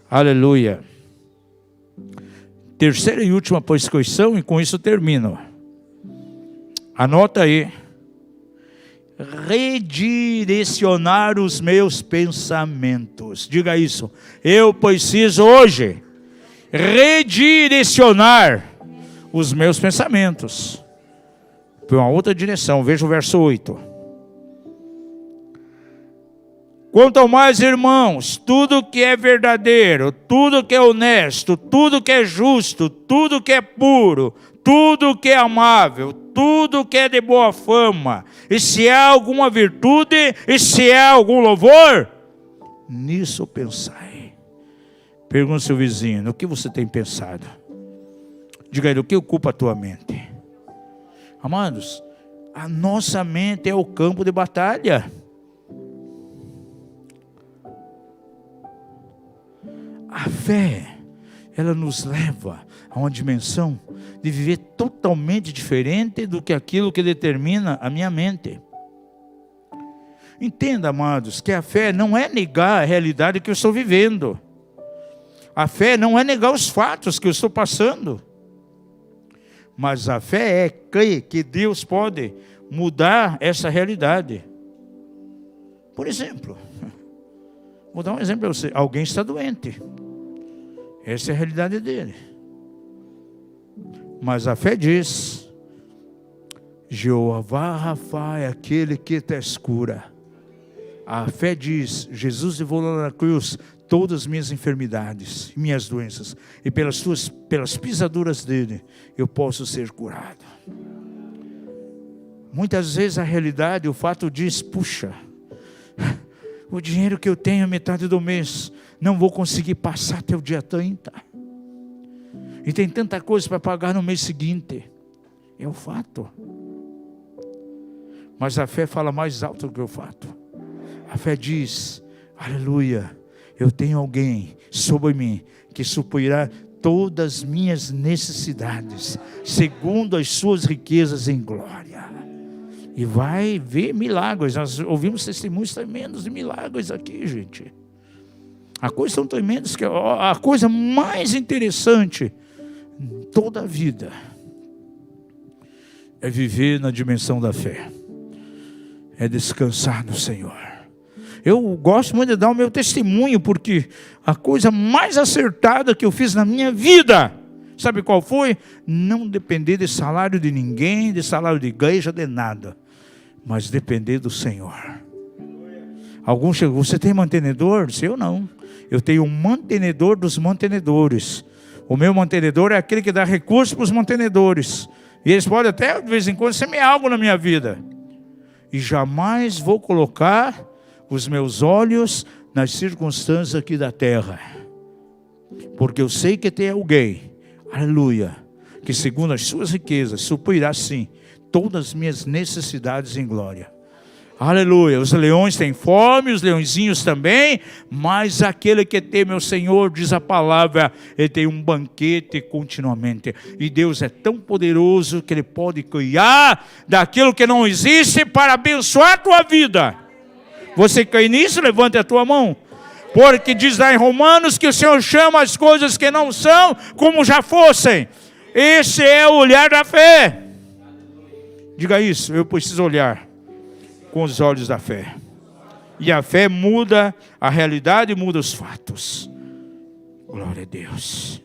Aleluia. Terceira e última prescrição, e com isso termino. Anota aí. Redirecionar os meus pensamentos. Diga isso. Eu preciso hoje redirecionar os meus pensamentos para uma outra direção. Veja o verso 8. Quanto ao mais, irmãos, tudo que é verdadeiro, tudo que é honesto, tudo que é justo, tudo que é puro, tudo que é amável, tudo que é de boa fama, e se há alguma virtude, e se há algum louvor, nisso pensai. Pergunta ao seu vizinho, no que você tem pensado? Diga aí, o que ocupa a tua mente? Amados, a nossa mente é o campo de batalha. A fé, ela nos leva a uma dimensão de viver totalmente diferente do que aquilo que determina a minha mente. Entenda, amados, que a fé não é negar a realidade que eu estou vivendo. A fé não é negar os fatos que eu estou passando. Mas a fé é crer que Deus pode mudar essa realidade. Por exemplo, vou dar um exemplo para você. Alguém está doente. Essa é a realidade dele. Mas a fé diz: Jeová Rafa é aquele que te cura. A fé diz, Jesus levou lá na cruz todas as minhas enfermidades, minhas doenças, e pelas pisaduras dele, eu posso ser curado. Muitas vezes a realidade, o fato diz, puxa, o dinheiro que eu tenho metade do mês, não vou conseguir passar até o dia 30. E tem tanta coisa para pagar no mês seguinte. É o fato. Mas a fé fala mais alto do que o fato. A fé diz, aleluia, eu tenho alguém sobre mim que suprirá todas as minhas necessidades, segundo as suas riquezas em glória. E vai ver milagres. Nós ouvimos testemunhos tremendos de milagres aqui, gente. A coisa tão tremenda que a coisa mais interessante em toda a vida é viver na dimensão da fé. É descansar no Senhor. Eu gosto muito de dar o meu testemunho, porque a coisa mais acertada que eu fiz na minha vida, sabe qual foi? Não depender de salário de ninguém, de salário de igreja, de nada, mas depender do Senhor. Alguns chegam, você tem mantenedor? Eu não. Eu tenho um mantenedor dos mantenedores. O meu mantenedor é aquele que dá recursos para os mantenedores. E eles podem até, de vez em quando, semear algo na minha vida. E jamais vou colocar os meus olhos nas circunstâncias aqui da terra. Porque eu sei que tem alguém, aleluia, que segundo as suas riquezas, suprirá sim todas as minhas necessidades em glória. Aleluia, os leões têm fome, os leõezinhos também, mas aquele que teme ao Senhor, diz a palavra, ele tem um banquete continuamente. E Deus é tão poderoso que Ele pode criar daquilo que não existe para abençoar a tua vida. Você crê nisso? Levante a tua mão. Porque diz lá em Romanos que o Senhor chama as coisas que não são como já fossem. Esse é o olhar da fé. Diga isso, eu preciso olhar com os olhos da fé. E a fé muda a realidade e muda os fatos. Glória a Deus.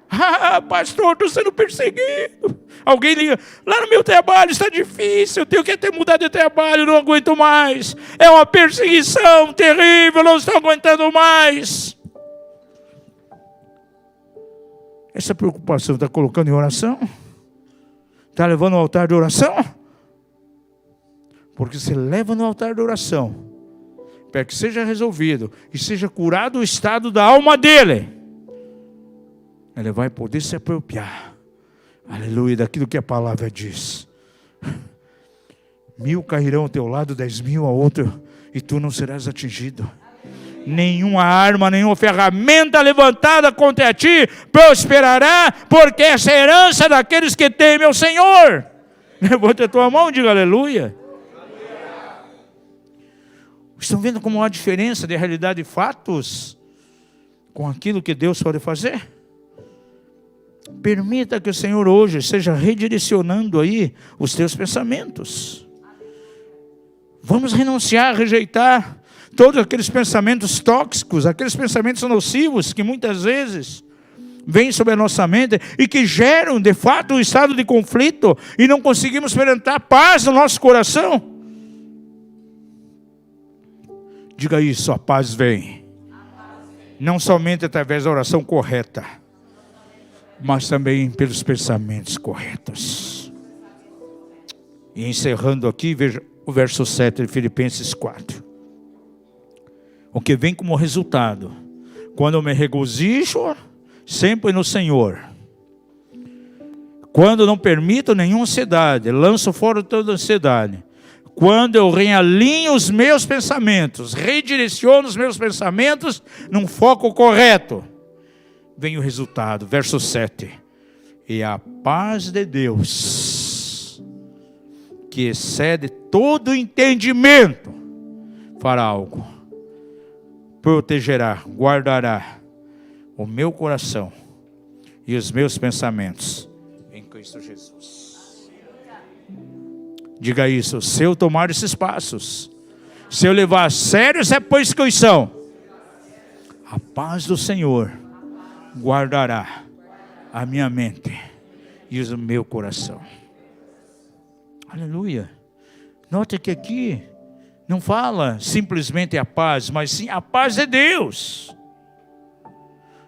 Ah, pastor, estou sendo perseguido. Alguém liga, lá no meu trabalho está difícil, eu tenho que até mudar de trabalho, não aguento mais. É uma perseguição terrível, não estou aguentando mais. Essa preocupação está colocando em oração? Está levando ao altar de oração? Porque você leva no altar de oração, para que seja resolvido e seja curado o estado da alma dele, ele vai poder se apropriar, aleluia, daquilo que a palavra diz. 1000 cairão ao teu lado, 10.000 ao outro, e tu não serás atingido. Nenhuma arma, nenhuma ferramenta levantada contra ti prosperará, porque essa é a herança daqueles que temem ao Senhor. Levanta a tua mão e diga aleluia. Estão vendo como há diferença de realidade e fatos com aquilo que Deus pode fazer? Permita que o Senhor hoje esteja redirecionando aí os teus pensamentos. Vamos renunciar, rejeitar todos aqueles pensamentos tóxicos, aqueles pensamentos nocivos que muitas vezes vêm sobre a nossa mente e que geram de fato um estado de conflito e não conseguimos experimentar paz no nosso coração. Diga isso, a paz vem. Não somente através da oração correta, mas também pelos pensamentos corretos. E encerrando aqui, veja o verso 7 de Filipenses 4. O que vem como resultado, quando eu me regozijo sempre no Senhor, quando não permito nenhuma ansiedade, lanço fora toda ansiedade, quando eu realinho os meus pensamentos, redireciono os meus pensamentos num foco correto, vem o resultado, verso 7. E a paz de Deus, que excede todo entendimento, fará algo, protegerá, guardará o meu coração e os meus pensamentos em Cristo Jesus. Diga isso, se eu tomar esses passos, se eu levar a sério essa prescrição, a paz do Senhor guardará a minha mente e o meu coração. Aleluia. Note que aqui Não fala simplesmente a paz, mas sim a paz de Deus.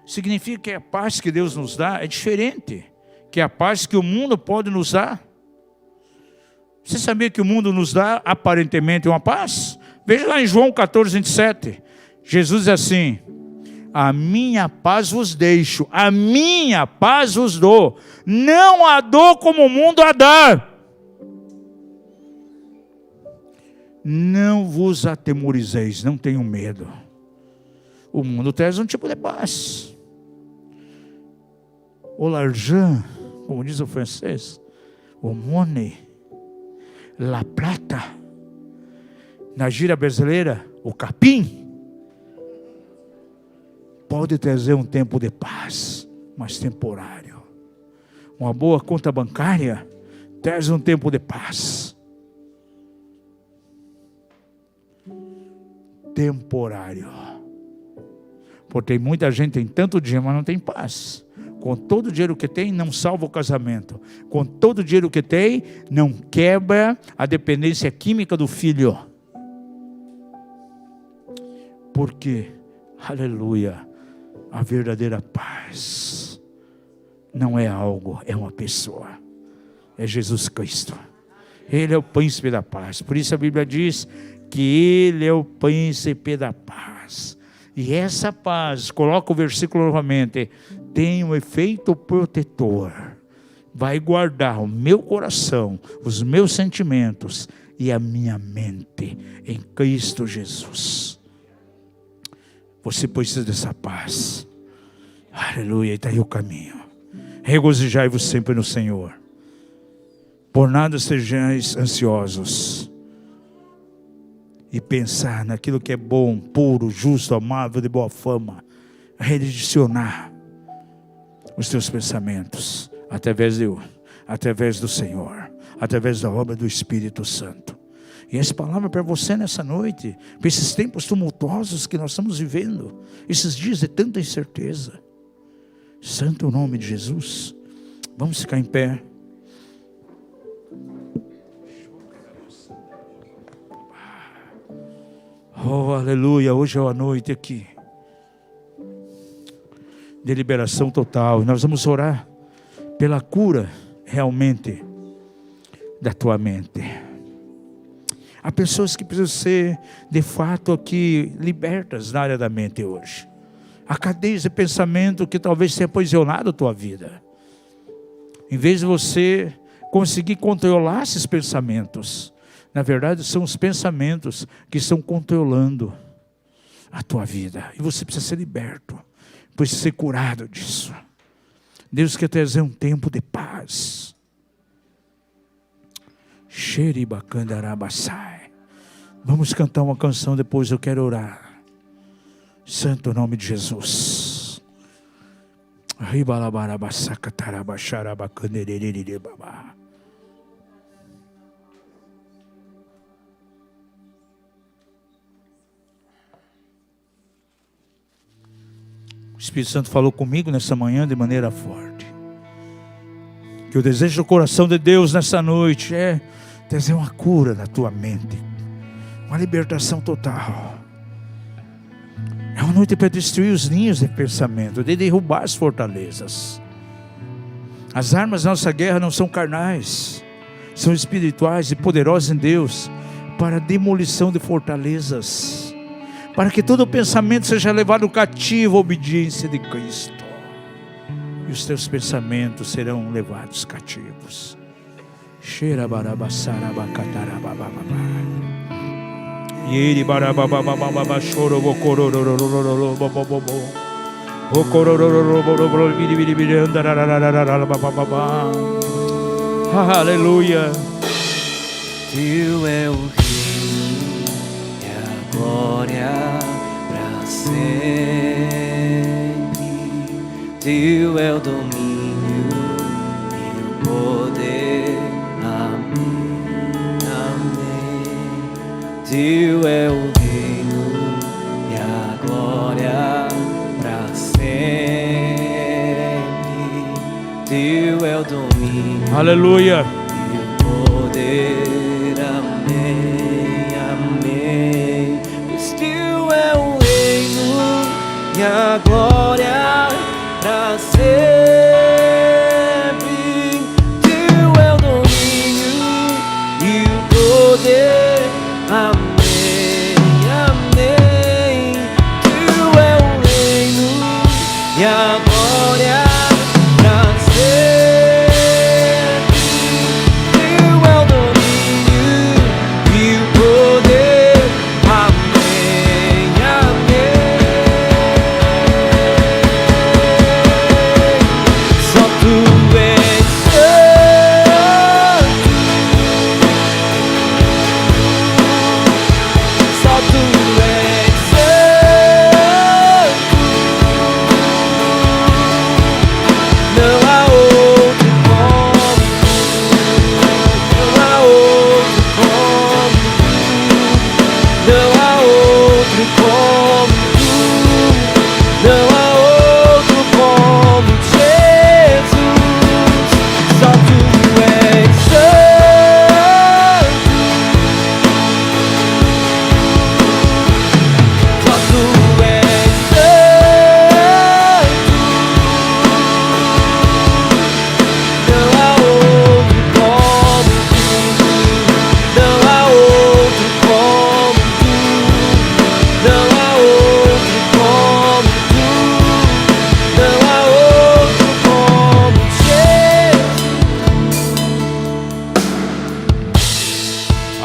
Significa que a paz que Deus nos dá é diferente que a paz que o mundo pode nos dar. Você sabia que o mundo nos dá aparentemente uma paz? Veja lá em João 14, 27. Jesus diz assim: a minha paz vos deixo, a minha paz vos dou. Não a dou como o mundo a dá. Não vos atemorizeis, não tenham medo. O mundo traz um tipo de paz. O l'argent, como diz o francês, o money, la plata, na gíria brasileira, o capim, pode trazer um tempo de paz, mas temporário. Uma boa conta bancária traz um tempo de paz, temporário. Porque tem muita gente que tem tanto dinheiro, mas não tem paz. Com todo o dinheiro que tem, não salva o casamento. Com todo o dinheiro que tem, não quebra a dependência química do filho. Porque, aleluia, a verdadeira paz não é algo, é uma pessoa. É Jesus Cristo. Ele é o príncipe da paz. Por isso a Bíblia diz que Ele é o príncipe da paz. E essa paz, coloca o versículo novamente, tem um efeito protetor. Vai guardar o meu coração, os meus sentimentos e a minha mente em Cristo Jesus. Você precisa dessa paz. Aleluia, e está aí o caminho. Regozijai-vos sempre no Senhor. Por nada sejais ansiosos. E pensar naquilo que é bom, puro, justo, amável, de boa fama. Redirecionar os teus pensamentos através do Senhor, através da obra do Espírito Santo. E essa palavra é para você nessa noite, para esses tempos tumultuosos que nós estamos vivendo, esses dias de tanta incerteza. Santo é o nome de Jesus. Vamos ficar em pé. Oh, aleluia, hoje é uma noite aqui de liberação total. Nós vamos orar pela cura realmente da tua mente. Há pessoas que precisam ser de fato aqui libertas na área da mente hoje. Há cadeias de pensamento que talvez tenha aprisionado a tua vida. Em vez de você conseguir controlar esses pensamentos, na verdade são os pensamentos que estão controlando a tua vida. E você precisa ser liberto, precisa ser curado disso. Deus quer trazer um tempo de paz. Xeribacandarabasai. Vamos cantar uma canção, depois eu quero orar. Santo nome de Jesus. O Espírito Santo falou comigo nessa manhã de maneira forte. Que o desejo do coração de Deus nessa noite é trazer uma cura na tua mente. Uma libertação total. É uma noite para destruir os ninhos de pensamento, de derrubar as fortalezas. As armas da nossa guerra não são carnais, são espirituais e poderosas em Deus para a demolição de fortalezas, para que todo pensamento seja levado cativo à obediência de Cristo, e os teus pensamentos serão levados cativos. Yeri barababababa choro bocorororororororo bobobobo bocorororororororo biri andarararararabababa. Aleluia. Teu é o reino e a glória para sempre. Teu é o domínio e o poder. Amém, amém. Teu é o reino e a glória para sempre. Teu é o domínio. Aleluia. E o poder. Amém, amém.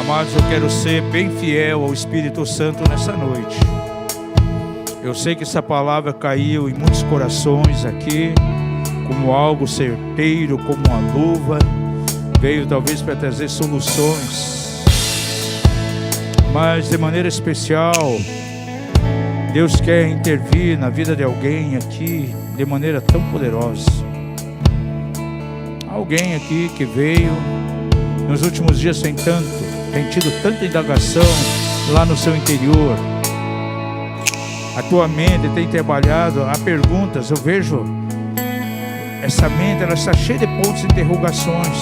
Amados, eu quero ser bem fiel ao Espírito Santo nessa noite. Eu sei que essa palavra caiu em muitos corações aqui, como algo certeiro, como uma luva. Veio talvez para trazer soluções. Mas de maneira especial, Deus quer intervir na vida de alguém aqui de maneira tão poderosa. Alguém aqui que veio nos últimos dias tem tido tanta indagação lá no seu interior. A tua mente tem trabalhado, há perguntas, eu vejo essa mente, ela está cheia de pontos de interrogações.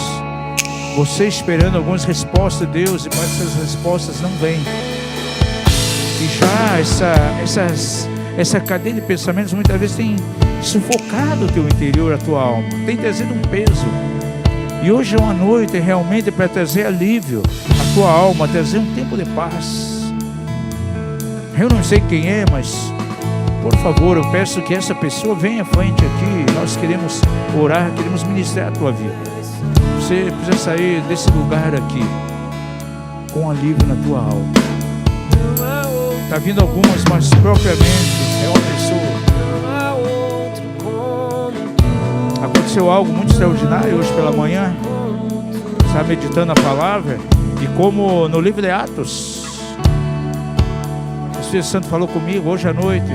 Você esperando algumas respostas de Deus, mas essas respostas não vêm. E já essa cadeia de pensamentos muitas vezes tem sufocado o teu interior, a tua alma, tem trazido um peso. E hoje é uma noite realmente para trazer alívio à tua alma, trazer um tempo de paz. Eu não sei quem é, mas por favor, eu peço que essa pessoa venha à frente aqui. Nós queremos orar, queremos ministrar a tua vida. Você precisa sair desse lugar aqui com alívio na tua alma. Está vindo algumas, mas propriamente é uma pessoa. Aconteceu algo muito extraordinário hoje pela manhã. Estava meditando a palavra, e como no livro de Atos, o Espírito Santo falou comigo hoje à noite: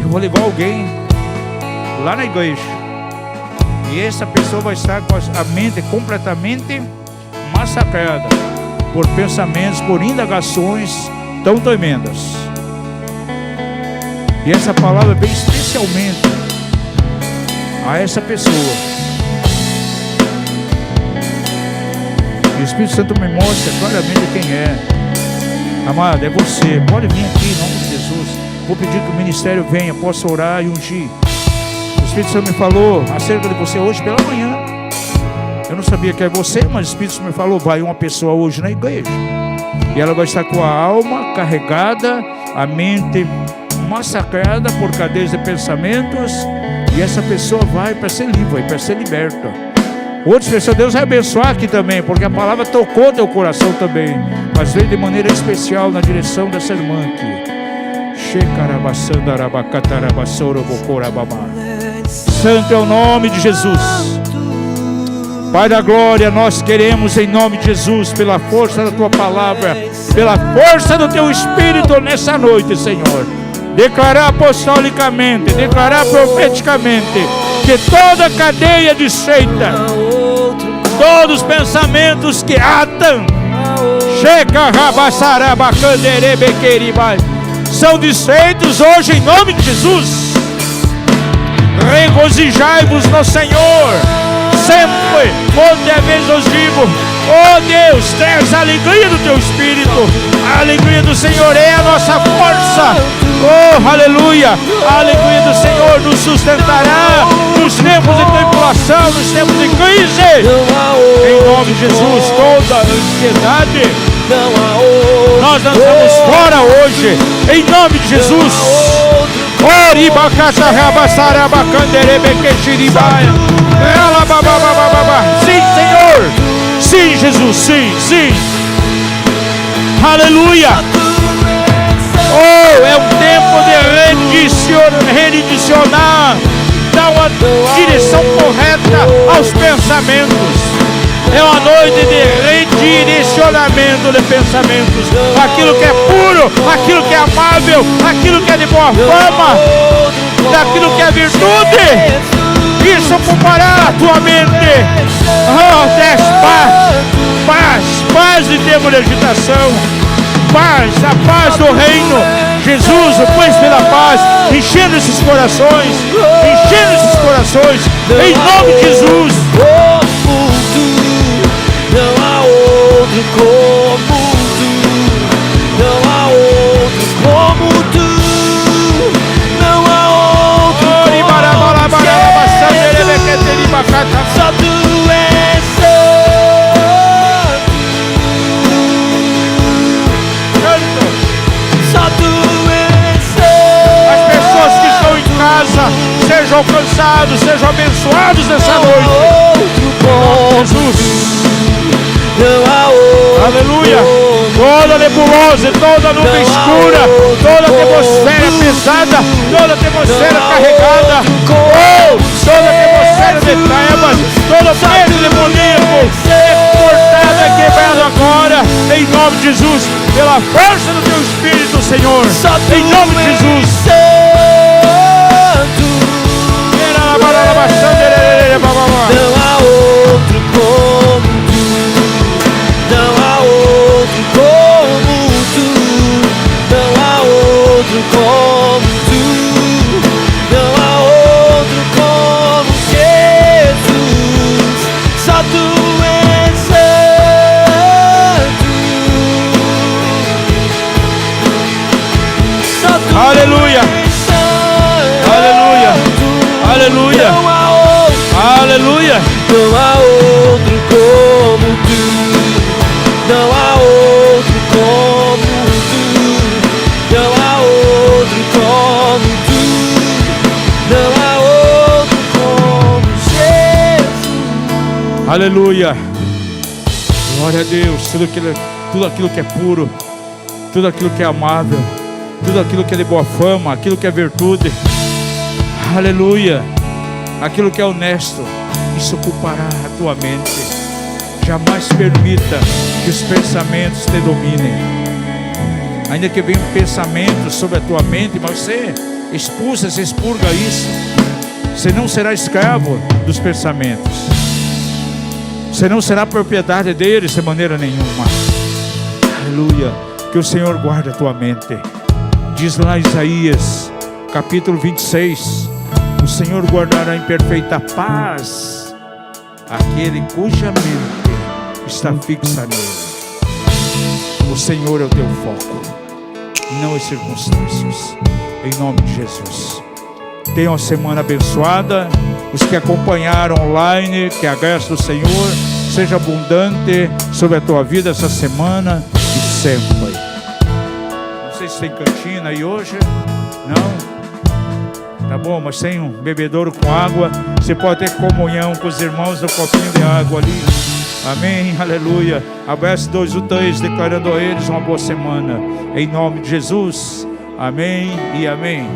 eu vou levar alguém lá na igreja, e essa pessoa vai estar com a mente completamente massacrada por pensamentos, por indagações tão tremendas. E essa palavra vem especialmente a essa pessoa. E o Espírito Santo me mostra claramente quem é. Amado, é você. Pode vir aqui em nome de Jesus. Vou pedir que o ministério venha, possa orar e ungir. O Espírito Santo me falou acerca de você hoje pela manhã. Eu não sabia que é você, mas o Espírito Santo me falou: vai uma pessoa hoje na igreja, e ela vai estar com a alma carregada, a mente massacrada por cadeias de pensamentos. E essa pessoa vai para ser livre, vai para ser liberta. Outras pessoas, Deus vai abençoar aqui também, porque a palavra tocou teu coração também, mas veio de maneira especial na direção dessa irmã aqui. Santo é o nome de Jesus. Pai da glória, nós queremos em nome de Jesus, pela força da tua palavra, pela força do teu Espírito nessa noite, Senhor, declarar apostolicamente, declarar profeticamente que toda cadeia desfeita, todos os pensamentos que atam, são desfeitos hoje em nome de Jesus. Regozijai-vos no Senhor sempre. Outra vez os digo: oh Deus, traz a alegria do teu Espírito. A alegria do Senhor é a nossa força. Oh, aleluia. A alegria do Senhor nos sustentará nos tempos de tribulação, nos tempos de crise. Em nome de Jesus, toda ansiedade nós lançamos fora hoje. Em nome de Jesus. Sim, Senhor. Sim, Jesus, sim, sim. Aleluia. Oh, é um tempo de redirecionar, dar uma direção correta aos pensamentos. É uma noite de redirecionamento de pensamentos. Aquilo que é puro, aquilo que é amável, aquilo que é de boa fama, daquilo que é virtude. Isso ocupará a tua mente. Oh, traz paz de tempo de agitação. Paz, a paz do reino. Jesus, o príncipe da paz, enchendo esses corações, em nome de Jesus. Não há outro como tu, não há outro como tu, não há outro como tu. Só tu és santo, só tu és santo. As pessoas que estão em casa sejam alcançados, sejam abençoados nessa noite. Jesus. Não há outro. Aleluia. Toda nebulosa, toda nuvem escura, toda atmosfera pesada, toda atmosfera carregada, toda atmosfera de trevas, todo peso demoníaco é cortado e quebrado agora, em nome de Jesus, pela força do teu Espírito, Senhor, em nome de Jesus. Não há outro como tu, não há outro como tu, não há outro como tu, não há outro como Jesus, só tu és santo, só tu Aleluia. és santo, Aleluia. Aleluia. não há outro. Aleluia. Não há outro como tu, não há outro como tu, não há outro como tu, não há outro como Jesus. Aleluia. Glória a Deus. Tudo aquilo que é puro, tudo aquilo que é amável, tudo aquilo que é de boa fama, aquilo que é virtude. Aleluia. Aquilo que é honesto, isso ocupará a tua mente. Jamais permita que os pensamentos te dominem. Ainda que venham pensamentos sobre a tua mente, mas você expulsa, você expurga isso. Você não será escravo dos pensamentos. Você não será propriedade deles de maneira nenhuma. Aleluia. Que o Senhor guarde a tua mente. Diz lá Isaías, capítulo 26. O Senhor guardará em perfeita paz aquele cuja mente está fixa nele. O Senhor é o teu foco, não as circunstâncias. Em nome de Jesus. Tenha uma semana abençoada. Os que acompanharam online, que a graça do Senhor seja abundante sobre a tua vida essa semana e sempre. Não sei se tem cantina aí hoje. Não? Tá bom, mas tem um bebedouro com água. Você pode ter comunhão com os irmãos no copinho de água ali. Amém, aleluia. Abraço 2 ou 3, declarando a eles uma boa semana. Em nome de Jesus, amém e amém.